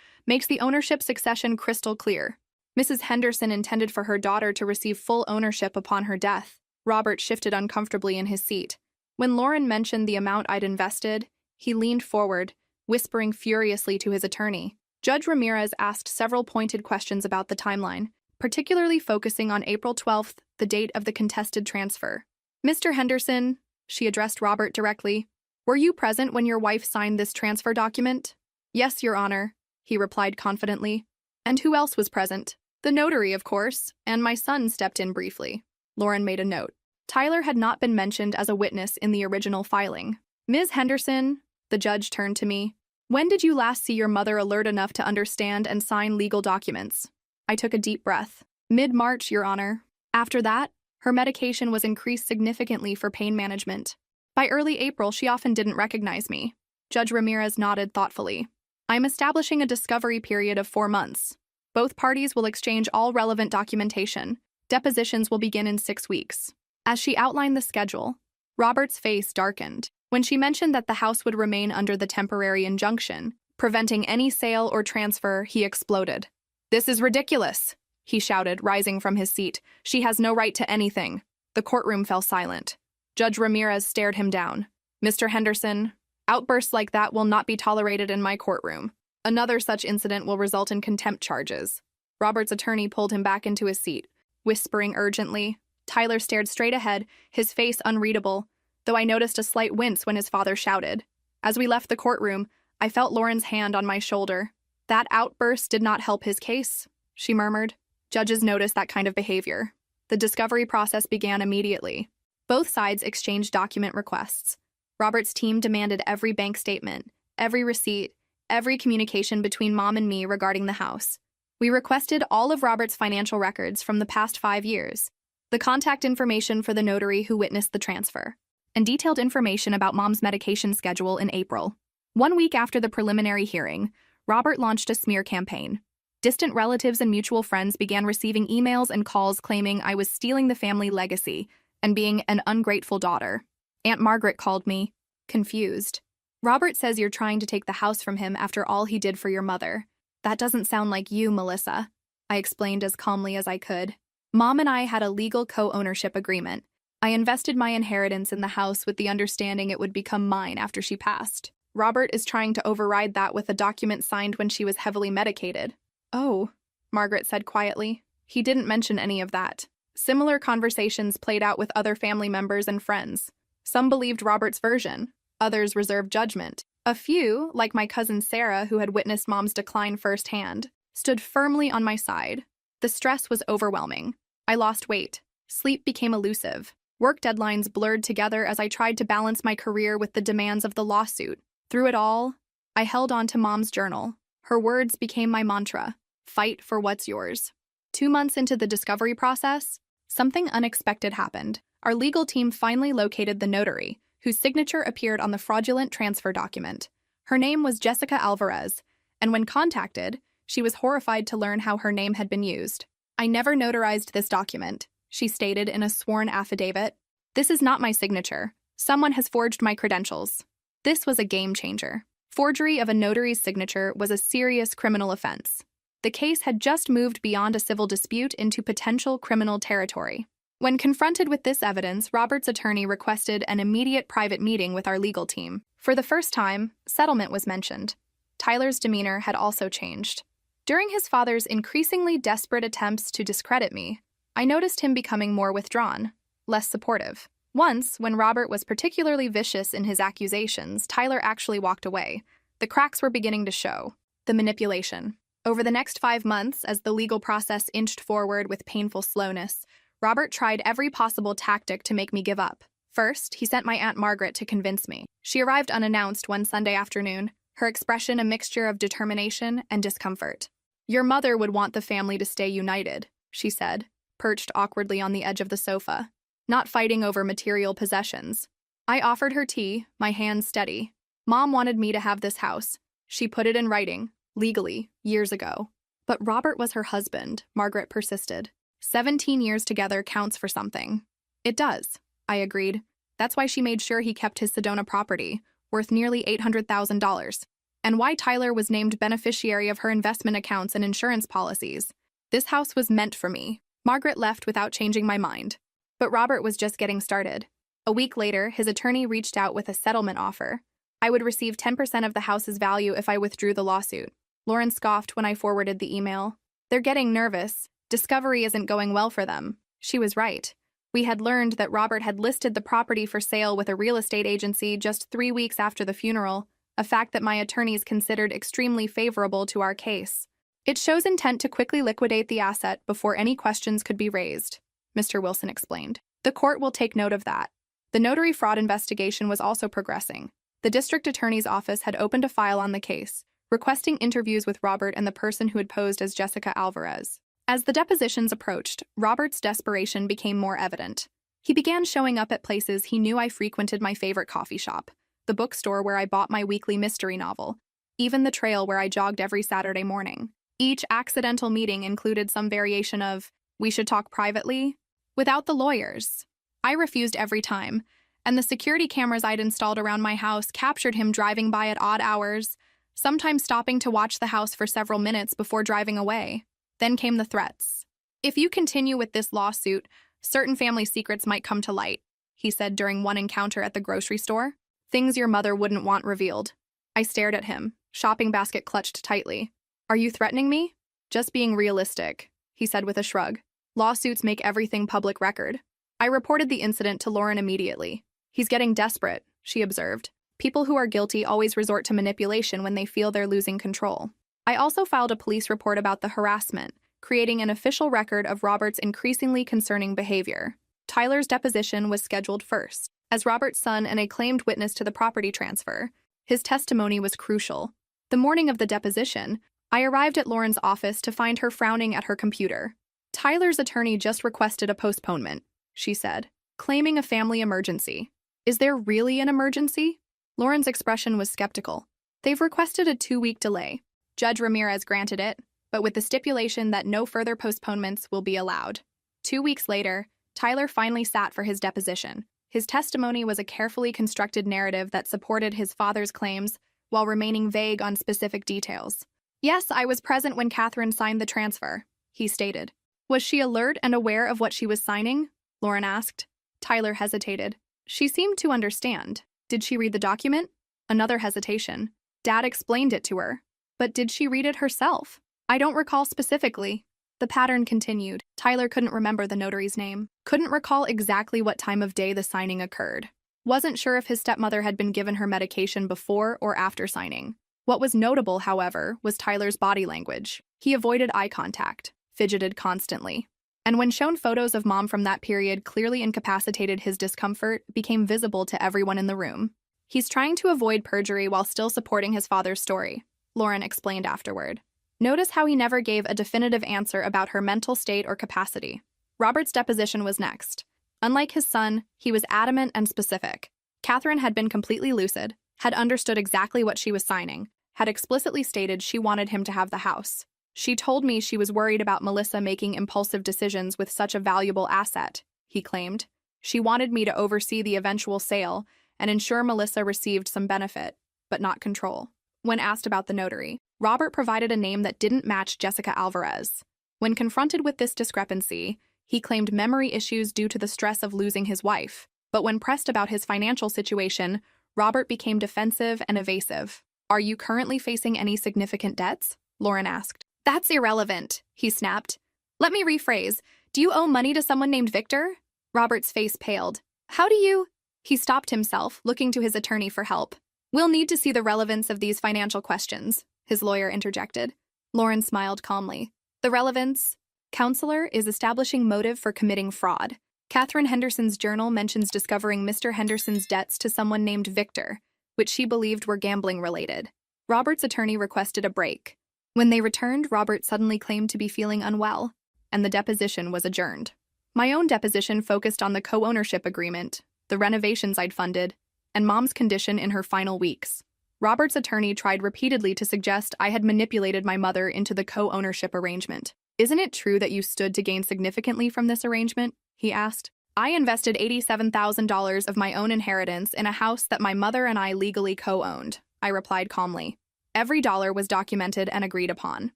makes the ownership succession crystal clear. Mrs. Henderson intended for her daughter to receive full ownership upon her death. Robert shifted uncomfortably in his seat. When Lauren mentioned the amount I'd invested, he leaned forward, whispering furiously to his attorney. Judge Ramirez asked several pointed questions about the timeline, particularly focusing on April 12th, the date of the contested transfer. Mr. Henderson, She addressed Robert directly. "Were you present when your wife signed this transfer document?" "Yes, Your Honor," he replied confidently. "And who else was present?" "The notary, of course, and my son stepped in briefly." Lauren made a note. Tyler had not been mentioned as a witness in the original filing. "Ms. Henderson," the judge turned to me, "when did you last see your mother alert enough to understand and sign legal documents?" I took a deep breath. "Mid-March, Your Honor. After that, her medication was increased significantly for pain management. By early April, she often didn't recognize me." Judge Ramirez nodded thoughtfully. "I am establishing a discovery period of 4 months. Both parties will exchange all relevant documentation. Depositions will begin in 6 weeks." As she outlined the schedule, Robert's face darkened. When she mentioned that the house would remain under the temporary injunction, preventing any sale or transfer, he exploded. "This is ridiculous," he shouted, rising from his seat. "She has no right to anything." The courtroom fell silent. Judge Ramirez stared him down. "Mr. Henderson, outbursts like that will not be tolerated in my courtroom. Another such incident will result in contempt charges." Robert's attorney pulled him back into his seat, whispering urgently. Tyler stared straight ahead, his face unreadable, though I noticed a slight wince when his father shouted. As we left the courtroom, I felt Lauren's hand on my shoulder. "That outburst did not help his case," she murmured. Judges notice that kind of behavior. The discovery process began immediately. Both sides exchanged document requests. Robert's team demanded every bank statement, every receipt, every communication between Mom and me regarding the house. We requested all of Robert's financial records from the past 5 years, the contact information for the notary who witnessed the transfer, and detailed information about Mom's medication schedule in April. 1 week after the preliminary hearing, Robert launched a smear campaign. Distant relatives and mutual friends began receiving emails and calls claiming I was stealing the family legacy and being an ungrateful daughter. Aunt Margaret called me, confused. "Robert says you're trying to take the house from him after all he did for your mother. That doesn't sound like you, Melissa," I explained as calmly as I could. "Mom and I had a legal co-ownership agreement. I invested my inheritance in the house with the understanding it would become mine after she passed. Robert is trying to override that with a document signed when she was heavily medicated." "Oh," Margaret said quietly. "He didn't mention any of that." Similar conversations played out with other family members and friends. Some believed Robert's version, others reserved judgment. A few, like my cousin Sarah, who had witnessed Mom's decline firsthand, stood firmly on my side. The stress was overwhelming. I lost weight. Sleep became elusive. Work deadlines blurred together as I tried to balance my career with the demands of the lawsuit. Through it all, I held on to Mom's journal. Her words became my mantra: fight for what's yours. 2 months into the discovery process, something unexpected happened. Our legal team finally located the notary, whose signature appeared on the fraudulent transfer document. Her name was Jessica Alvarez, and when contacted, she was horrified to learn how her name had been used. "I never notarized this document," she stated in a sworn affidavit. "This is not my signature. Someone has forged my credentials." This was a game changer. Forgery of a notary's signature was a serious criminal offense. The case had just moved beyond a civil dispute into potential criminal territory. When confronted with this evidence, Robert's attorney requested an immediate private meeting with our legal team. For the first time, settlement was mentioned. Tyler's demeanor had also changed. During his father's increasingly desperate attempts to discredit me, I noticed him becoming more withdrawn, less supportive. Once, when Robert was particularly vicious in his accusations, Tyler actually walked away. The cracks were beginning to show. The manipulation. Over the next 5 months, as the legal process inched forward with painful slowness, Robert tried every possible tactic to make me give up. First, he sent my Aunt Margaret to convince me. She arrived unannounced one Sunday afternoon, her expression a mixture of determination and discomfort. "Your mother would want the family to stay united," she said, perched awkwardly on the edge of the sofa, "not fighting over material possessions." I offered her tea, my hands steady. "Mom wanted me to have this house. She put it in writing, legally, years ago." "But Robert was her husband," Margaret persisted. 17 years together counts for something." "It does," I agreed. "That's why she made sure he kept his Sedona property, worth nearly $800,000, and why Tyler was named beneficiary of her investment accounts and insurance policies. This house was meant for me." Margaret left without changing my mind. But Robert was just getting started. A week later, his attorney reached out with a settlement offer. I would receive 10% of the house's value if I withdrew the lawsuit. Lauren scoffed when I forwarded the email. "They're getting nervous. Discovery isn't going well for them." She was right. We had learned that Robert had listed the property for sale with a real estate agency just 3 weeks after the funeral, a fact that my attorneys considered extremely favorable to our case. It shows intent to quickly liquidate the asset before any questions could be raised, Mr. Wilson explained. The court will take note of that. The notary fraud investigation was also progressing. The district attorney's office had opened a file on the case, requesting interviews with Robert and the person who had posed as Jessica Alvarez. As the depositions approached, Robert's desperation became more evident. He began showing up at places he knew I frequented: my favorite coffee shop, the bookstore where I bought my weekly mystery novel, even the trail where I jogged every Saturday morning. Each accidental meeting included some variation of, "We should talk privately," without the lawyers. I refused every time, and the security cameras I'd installed around my house captured him driving by at odd hours, sometimes stopping to watch the house for several minutes before driving away. Then came the threats. "If you continue with this lawsuit, certain family secrets might come to light," he said during one encounter at the grocery store. "Things your mother wouldn't want revealed." I stared at him, shopping basket clutched tightly. "Are you threatening me?" "Just being realistic," he said with a shrug. "Lawsuits make everything public record." I reported the incident to Lauren immediately. "He's getting desperate," she observed. "People who are guilty always resort to manipulation when they feel they're losing control." I also filed a police report about the harassment, creating an official record of Robert's increasingly concerning behavior. Tyler's deposition was scheduled first. As Robert's son and a claimed witness to the property transfer, his testimony was crucial. The morning of the deposition, I arrived at Lauren's office to find her frowning at her computer. "Tyler's attorney just requested a postponement," she said, claiming a family emergency. "Is there really an emergency?" Lauren's expression was skeptical. "They've requested a 2-week delay. Judge Ramirez granted it, but with the stipulation that no further postponements will be allowed." 2 weeks later, Tyler finally sat for his deposition. His testimony was a carefully constructed narrative that supported his father's claims while remaining vague on specific details. "Yes, I was present when Catherine signed the transfer," he stated. "Was she alert and aware of what she was signing?" Lauren asked. Tyler hesitated. "She seemed to understand." "Did she read the document?" Another hesitation. "Dad explained it to her." "But did she read it herself?" "I don't recall specifically." The pattern continued. Tyler couldn't remember the notary's name, couldn't recall exactly what time of day the signing occurred, wasn't sure if his stepmother had been given her medication before or after signing. What was notable, however, was Tyler's body language. He avoided eye contact, fidgeted constantly, and when shown photos of Mom from that period clearly incapacitated, his discomfort became visible to everyone in the room. "He's trying to avoid perjury while still supporting his father's story," Lauren explained afterward. "Notice how he never gave a definitive answer about her mental state or capacity." Robert's deposition was next. Unlike his son, he was adamant and specific. Catherine had been completely lucid, had understood exactly what she was signing, had explicitly stated she wanted him to have the house. "She told me she was worried about Melissa making impulsive decisions with such a valuable asset," he claimed. "She wanted me to oversee the eventual sale and ensure Melissa received some benefit, but not control." When asked about the notary, Robert provided a name that didn't match Jessica Alvarez. When confronted with this discrepancy, he claimed memory issues due to the stress of losing his wife. But when pressed about his financial situation, Robert became defensive and evasive. "Are you currently facing any significant debts?" Lauren asked. "That's irrelevant," he snapped. "Let me rephrase. Do you owe money to someone named Victor?" Robert's face paled. "How do you—" He stopped himself, looking to his attorney for help. "We'll need to see the relevance of these financial questions," his lawyer interjected. Lauren smiled calmly. "The relevance, counselor, is establishing motive for committing fraud. Catherine Henderson's journal mentions discovering Mr. Henderson's debts to someone named Victor, which she believed were gambling-related." Robert's attorney requested a break. When they returned, Robert suddenly claimed to be feeling unwell, and the deposition was adjourned. My own deposition focused on the co-ownership agreement, the renovations I'd funded, and Mom's condition in her final weeks. Robert's attorney tried repeatedly to suggest I had manipulated my mother into the co-ownership arrangement. "Isn't it true that you stood to gain significantly from this arrangement?" he asked. "I invested $87,000 of my own inheritance in a house that my mother and I legally co-owned," I replied calmly. "Every dollar was documented and agreed upon.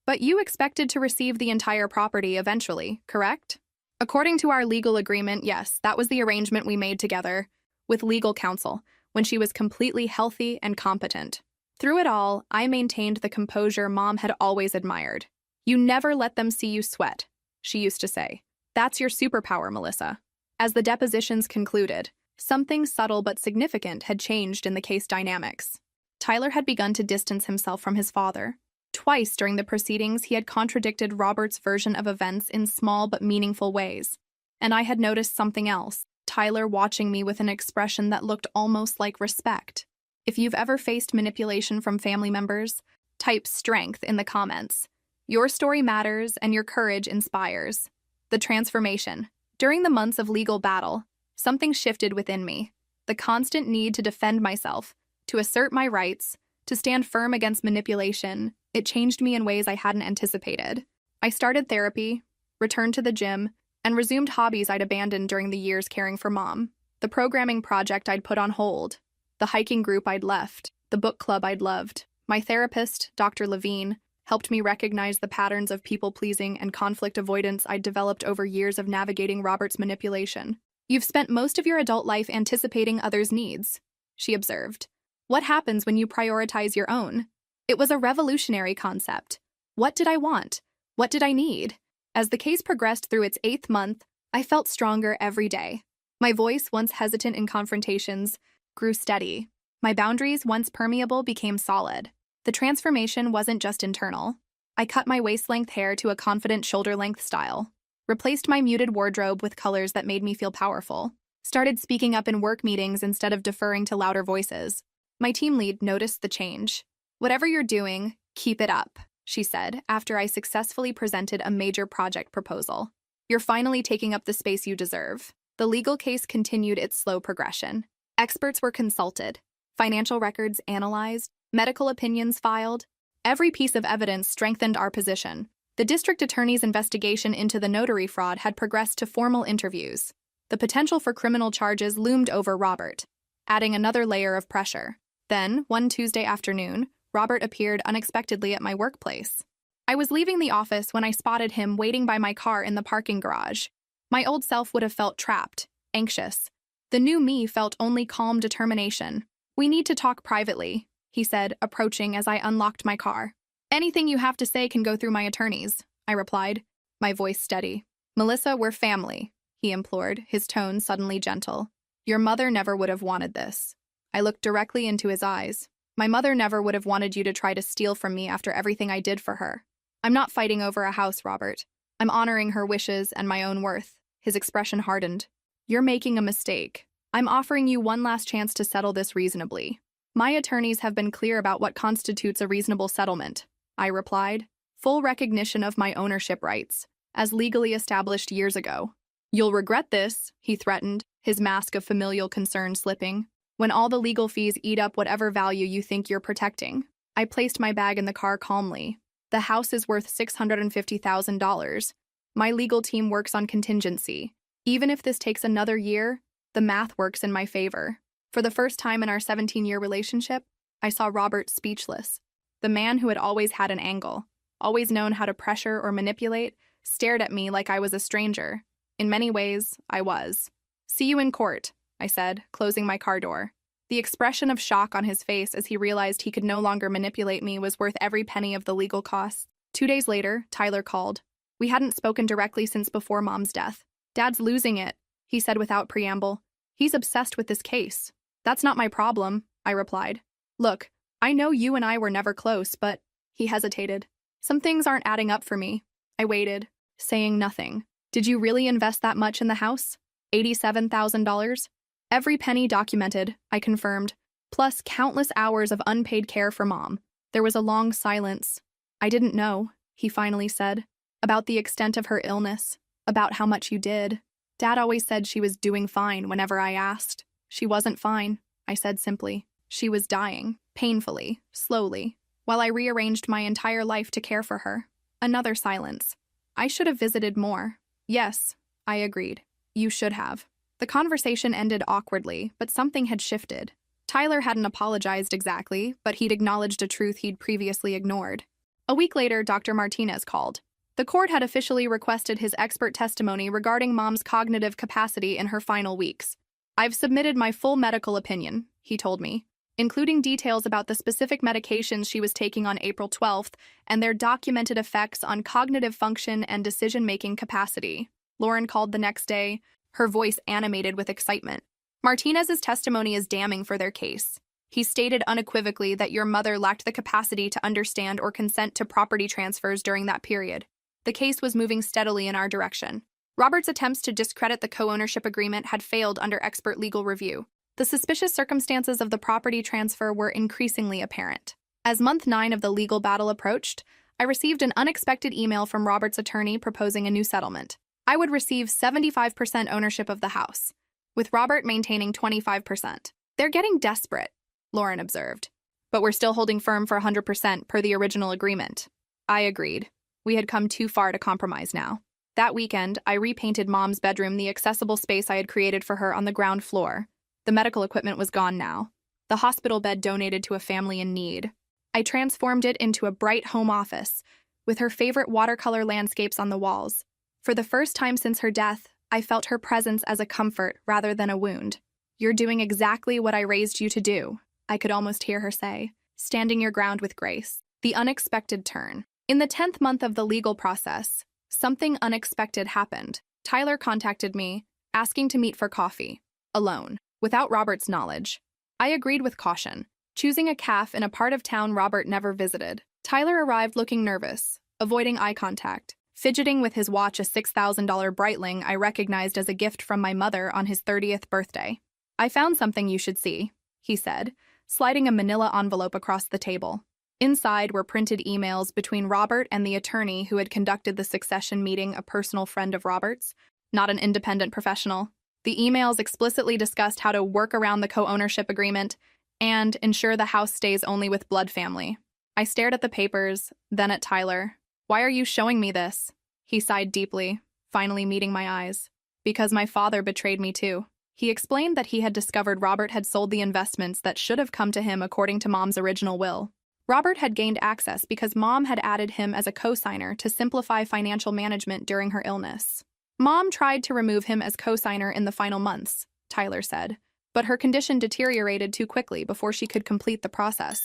But you expected to receive the entire property eventually, correct?" "According to our legal agreement, yes, that was the arrangement we made together, with legal counsel, when she was completely healthy and competent. Through it all, I maintained the composure Mom had always admired. 'You never let them see you sweat,' she used to say. 'That's your superpower, Melissa.' As the depositions concluded, something subtle but significant had changed in the case dynamics. Tyler had begun to distance himself from his father. Twice during the proceedings, he had contradicted Robert's version of events in small but meaningful ways. And I had noticed something else, Tyler watching me with an expression that looked almost like respect. If you've ever faced manipulation from family members, type strength in the comments. Your story matters and your courage inspires. The transformation. During the months of legal battle, something shifted within me. The constant need to defend myself, to assert my rights, to stand firm against manipulation. It changed me in ways I hadn't anticipated. I started therapy, returned to the gym, and resumed hobbies I'd abandoned during the years caring for Mom. The programming project I'd put on hold, the hiking group I'd left, the book club I'd loved. My therapist, Dr. Levine, helped me recognize the patterns of people-pleasing and conflict avoidance I'd developed over years of navigating Robert's manipulation. You've spent most of your adult life anticipating others' needs, she observed. What happens when you prioritize your own? It was a revolutionary concept. What did I want? What did I need? As the case progressed through its 8th month, I felt stronger every day. My voice, once hesitant in confrontations, grew steady. My boundaries, once permeable, became solid. The transformation wasn't just internal. I cut my waist-length hair to a confident shoulder-length style, replaced my muted wardrobe with colors that made me feel powerful, started speaking up in work meetings instead of deferring to louder voices. My team lead noticed the change. "Whatever you're doing, keep it up," she said after I successfully presented a major project proposal. "You're finally taking up the space you deserve." The legal case continued its slow progression. Experts were consulted, financial records analyzed, medical opinions filed. Every piece of evidence strengthened our position. The district attorney's investigation into the notary fraud had progressed to formal interviews. The potential for criminal charges loomed over Robert, adding another layer of pressure. Then, one Tuesday afternoon, Robert appeared unexpectedly at my workplace. I was leaving the office when I spotted him waiting by my car in the parking garage. My old self would have felt trapped, anxious. The new me felt only calm determination. "We need to talk privately," he said, approaching as I unlocked my car. "Anything you have to say can go through my attorneys," I replied, my voice steady. "Melissa, we're family," he implored, his tone suddenly gentle. "Your mother never would have wanted this." I looked directly into his eyes. "My mother never would have wanted you to try to steal from me after everything I did for her." "I'm not fighting over a house, Robert. I'm honoring her wishes and my own worth." His expression hardened. "You're making a mistake. I'm offering you one last chance to settle this reasonably." "My attorneys have been clear about what constitutes a reasonable settlement," I replied. "Full recognition of my ownership rights, as legally established years ago." "You'll regret this," he threatened, his mask of familial concern slipping, "when all the legal fees eat up whatever value you think you're protecting." I placed my bag in the car calmly. "The house is worth $650,000. My legal team works on contingency. Even if this takes another year, the math works in my favor." For the first time in our 17-year relationship, I saw Robert speechless. The man who had always had an angle, always known how to pressure or manipulate, stared at me like I was a stranger. In many ways, I was. "See you in court," I said, closing my car door. The expression of shock on his face as he realized he could no longer manipulate me was worth every penny of the legal costs. 2 days later, Tyler called. We hadn't spoken directly since before Mom's death. "Dad's losing it," he said without preamble. "He's obsessed with this case." "That's not my problem," I replied. "Look, I know you and I were never close, but—" He hesitated. "Some things aren't adding up for me." I waited, saying nothing. "Did you really invest that much in the house? $87,000? "Every penny documented," I confirmed, plus countless hours of unpaid care for Mom. There was a long silence. "I didn't know," he finally said, "about the extent of her illness, about how much you did. Dad always said she was doing fine whenever I asked." "She wasn't fine," I said simply. "She was dying, painfully, slowly, while I rearranged my entire life to care for her." Another silence. "I should have visited more." "Yes," I agreed. "You should have." The conversation ended awkwardly, but something had shifted. Tyler hadn't apologized exactly, but he'd acknowledged a truth he'd previously ignored. A week later, Dr. Martinez called. The court had officially requested his expert testimony regarding Mom's cognitive capacity in her final weeks. "I've submitted my full medical opinion," he told me, including details about the specific medications she was taking on April 12th and their documented effects on cognitive function and decision-making capacity. Lauren called the next day. her voice animated with excitement. Martinez's testimony is damning for their case. He stated unequivocally that your mother lacked the capacity to understand or consent to property transfers during that period. The case was moving steadily in our direction. Robert's attempts to discredit the co-ownership agreement had failed under expert legal review. The suspicious circumstances of the property transfer were increasingly apparent. As month 9 of the legal battle approached, I received an unexpected email from Robert's attorney proposing a new settlement. I would receive 75% ownership of the house, with Robert maintaining 25%. They're getting desperate, Lauren observed. But we're still holding firm for 100% per the original agreement. I agreed. We had come too far to compromise now. That weekend, I repainted Mom's bedroom, the accessible space I had created for her, on the ground floor. The medical equipment was gone now. The hospital bed donated to a family in need. I transformed it into a bright home office, with her favorite watercolor landscapes on the walls. For the first time since her death, I felt her presence as a comfort rather than a wound. You're doing exactly what I raised you to do, I could almost hear her say, standing your ground with grace. The unexpected turn. In the 10th month of the legal process, something unexpected happened. Tyler contacted me, asking to meet for coffee, alone, without Robert's knowledge. I agreed with caution, choosing a cafe in a part of town Robert never visited. Tyler arrived looking nervous, avoiding eye contact, fidgeting with his watch, a $6,000 Breitling I recognized as a gift from my mother on his 30th birthday. I found something you should see, he said, sliding a manila envelope across the table. Inside were printed emails between Robert and the attorney who had conducted the succession meeting, a personal friend of Robert's, not an independent professional. The emails explicitly discussed how to work around the co-ownership agreement and ensure the house stays only with blood family. I stared at the papers, then at Tyler. Why are you showing me this? He sighed deeply, finally meeting my eyes. Because my father betrayed me too. He explained that he had discovered Robert had sold the investments that should have come to him according to Mom's original will. Robert had gained access because Mom had added him as a co-signer to simplify financial management during her illness. Mom tried to remove him as co-signer in the final months, Tyler said, but her condition deteriorated too quickly before she could complete the process.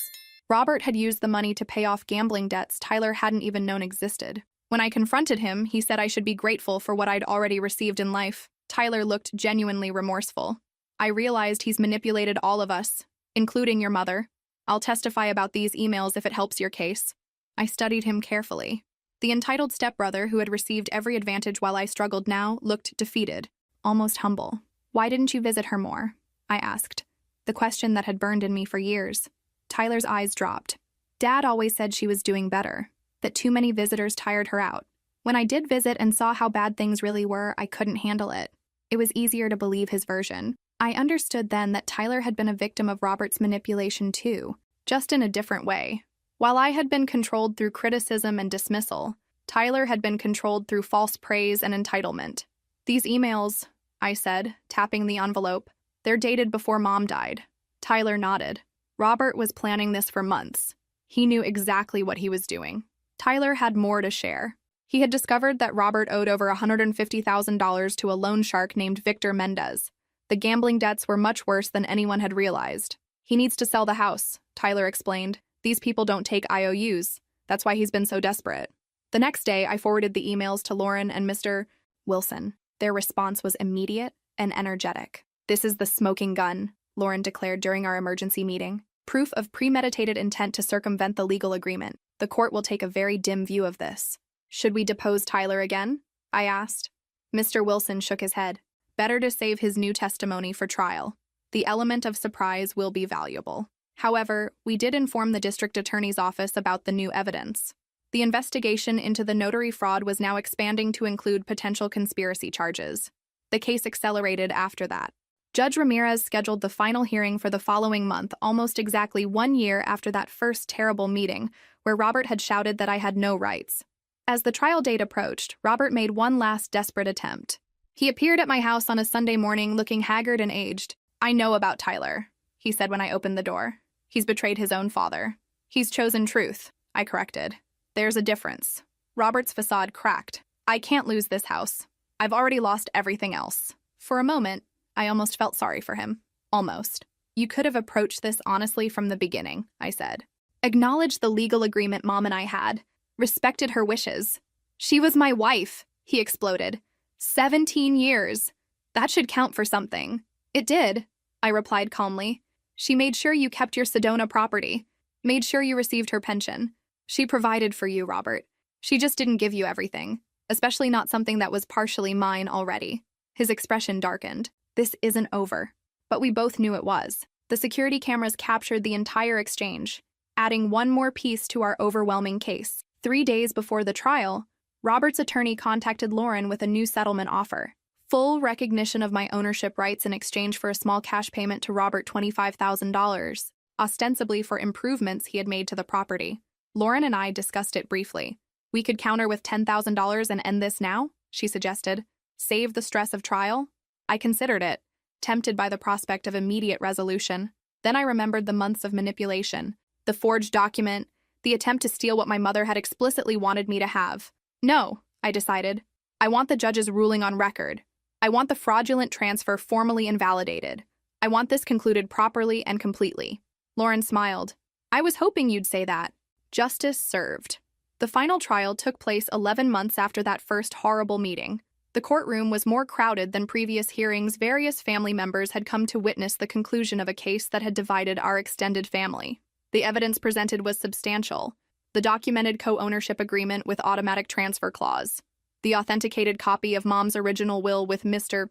Robert had used the money to pay off gambling debts Tyler hadn't even known existed. When I confronted him, he said I should be grateful for what I'd already received in life. Tyler looked genuinely remorseful. I realized he's manipulated all of us, including your mother. I'll testify about these emails if it helps your case. I studied him carefully. The entitled stepbrother who had received every advantage while I struggled now looked defeated, almost humble. Why didn't you visit her more? I asked, the question that had burned in me for years. Tyler's eyes dropped. Dad always said she was doing better, that too many visitors tired her out. When I did visit and saw how bad things really were, I couldn't handle it. It was easier to believe his version. I understood then that Tyler had been a victim of Robert's manipulation too, just in a different way. While I had been controlled through criticism and dismissal, Tyler had been controlled through false praise and entitlement. These emails, I said, tapping the envelope, they're dated before Mom died. Tyler nodded. Robert was planning this for months. He knew exactly what he was doing. Tyler had more to share. He had discovered that Robert owed over $150,000 to a loan shark named Victor Mendez. The gambling debts were much worse than anyone had realized. He needs to sell the house, Tyler explained. These people don't take IOUs. That's why he's been so desperate. The next day, I forwarded the emails to Lauren and Mr. Wilson. Their response was immediate and energetic. This is the smoking gun, Lauren declared during our emergency meeting. Proof of premeditated intent to circumvent the legal agreement. The court will take a very dim view of this. Should we depose Tyler again? I asked. Mr. Wilson shook his head. Better to save his new testimony for trial. The element of surprise will be valuable. However, we did inform the district attorney's office about the new evidence. The investigation into the notary fraud was now expanding to include potential conspiracy charges. The case accelerated after that. Judge Ramirez scheduled the final hearing for the following month, almost exactly 1 year after that first terrible meeting, where Robert had shouted that I had no rights. As the trial date approached, Robert made one last desperate attempt. He appeared at my house on a Sunday morning looking haggard and aged. I know about Tyler, he said when I opened the door. He's betrayed his own father. He's chosen truth, I corrected. There's a difference. Robert's facade cracked. I can't lose this house. I've already lost everything else. For a moment, I almost felt sorry for him. Almost. You could have approached this honestly from the beginning, I said. Acknowledged the legal agreement Mom and I had. Respected her wishes. She was my wife, he exploded. 17 years. That should count for something. It did, I replied calmly. She made sure you kept your Sedona property, made sure you received her pension. She provided for you, Robert. She just didn't give you everything, especially not something that was partially mine already. His expression darkened. This isn't over. But we both knew it was. The security cameras captured the entire exchange, adding one more piece to our overwhelming case. 3 days before the trial, Robert's attorney contacted Lauren with a new settlement offer. Full recognition of my ownership rights in exchange for a small cash payment to Robert, $25,000, ostensibly for improvements he had made to the property. Lauren and I discussed it briefly. We could counter with $10,000 and end this now, she suggested. Save the stress of trial? I considered it, tempted by the prospect of immediate resolution. Then I remembered the months of manipulation, the forged document, the attempt to steal what my mother had explicitly wanted me to have. No, I decided. I want the judge's ruling on record. I want the fraudulent transfer formally invalidated. I want this concluded properly and completely. Lauren smiled. I was hoping you'd say that. Justice served. The final trial took place 11 months after that first horrible meeting. The courtroom was more crowded than previous hearings. Various family members had come to witness the conclusion of a case that had divided our extended family. The evidence presented was substantial. The documented co-ownership agreement with automatic transfer clause. The authenticated copy of Mom's original will with Mr.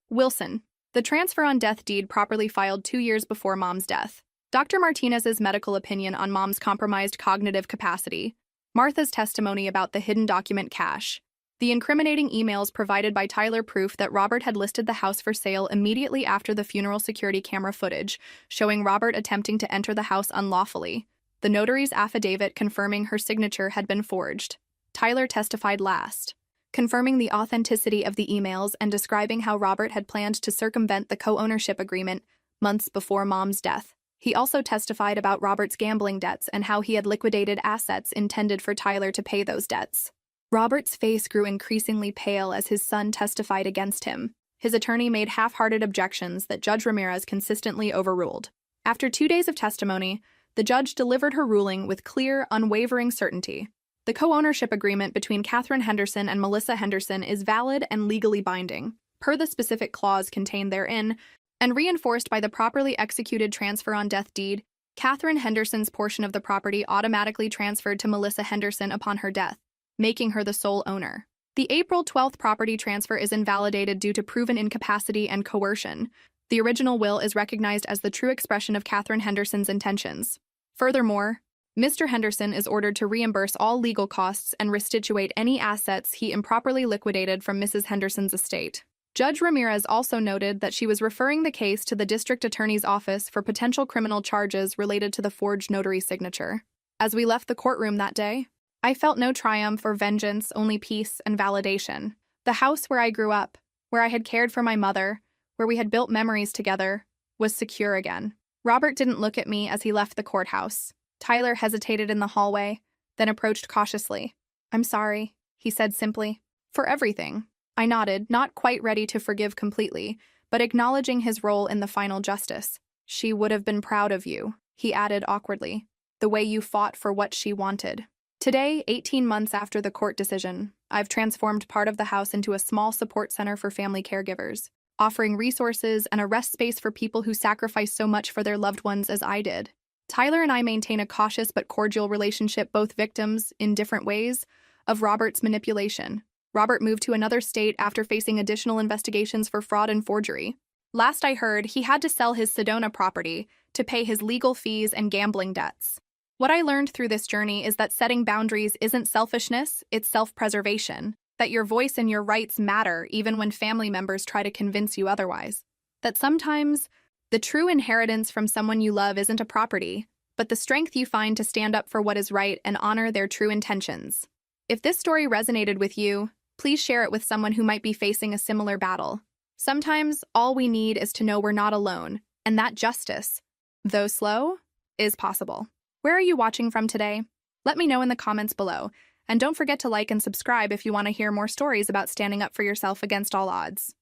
Wilson. The transfer on death deed properly filed 2 years before Mom's death. Dr. Martinez's medical opinion on Mom's compromised cognitive capacity. Martha's testimony about the hidden document cache. The incriminating emails provided by Tyler, proof that Robert had listed the house for sale immediately after the funeral security camera footage, showing Robert attempting to enter the house unlawfully. The notary's affidavit confirming her signature had been forged. Tyler testified last, confirming the authenticity of the emails and describing how Robert had planned to circumvent the co-ownership agreement months before Mom's death. He also testified about Robert's gambling debts and how he had liquidated assets intended for Tyler to pay those debts. Robert's face grew increasingly pale as his son testified against him. His attorney made half-hearted objections that Judge Ramirez consistently overruled. After 2 days of testimony, the judge delivered her ruling with clear, unwavering certainty. The co-ownership agreement between Catherine Henderson and Melissa Henderson is valid and legally binding, per the specific clause contained therein, and reinforced by the properly executed transfer on death deed. Catherine Henderson's portion of the property automatically transferred to Melissa Henderson upon her death, making her the sole owner. The April 12th property transfer is invalidated due to proven incapacity and coercion. The original will is recognized as the true expression of Catherine Henderson's intentions. Furthermore, Mr. Henderson is ordered to reimburse all legal costs and restitute any assets he improperly liquidated from Mrs. Henderson's estate. Judge Ramirez also noted that she was referring the case to the district attorney's office for potential criminal charges related to the forged notary signature. As we left the courtroom that day, I felt no triumph or vengeance, only peace and validation. The house where I grew up, where I had cared for my mother, where we had built memories together, was secure again. Robert didn't look at me as he left the courthouse. Tyler hesitated in the hallway, then approached cautiously. "I'm sorry," he said simply. "For everything." I nodded, not quite ready to forgive completely, but acknowledging his role in the final justice. "She would have been proud of you," he added awkwardly, "the way you fought for what she wanted." Today, 18 months after the court decision, I've transformed part of the house into a small support center for family caregivers, offering resources and a rest space for people who sacrifice so much for their loved ones as I did. Tyler and I maintain a cautious but cordial relationship, both victims, in different ways, of Robert's manipulation. Robert moved to another state after facing additional investigations for fraud and forgery. Last I heard, he had to sell his Sedona property to pay his legal fees and gambling debts. What I learned through this journey is that setting boundaries isn't selfishness, it's self-preservation. That your voice and your rights matter even when family members try to convince you otherwise. That sometimes the true inheritance from someone you love isn't a property, but the strength you find to stand up for what is right and honor their true intentions. If this story resonated with you, please share it with someone who might be facing a similar battle. Sometimes all we need is to know we're not alone, and that justice, though slow, is possible. Where are you watching from today? Let me know in the comments below, and don't forget to like and subscribe if you want to hear more stories about standing up for yourself against all odds.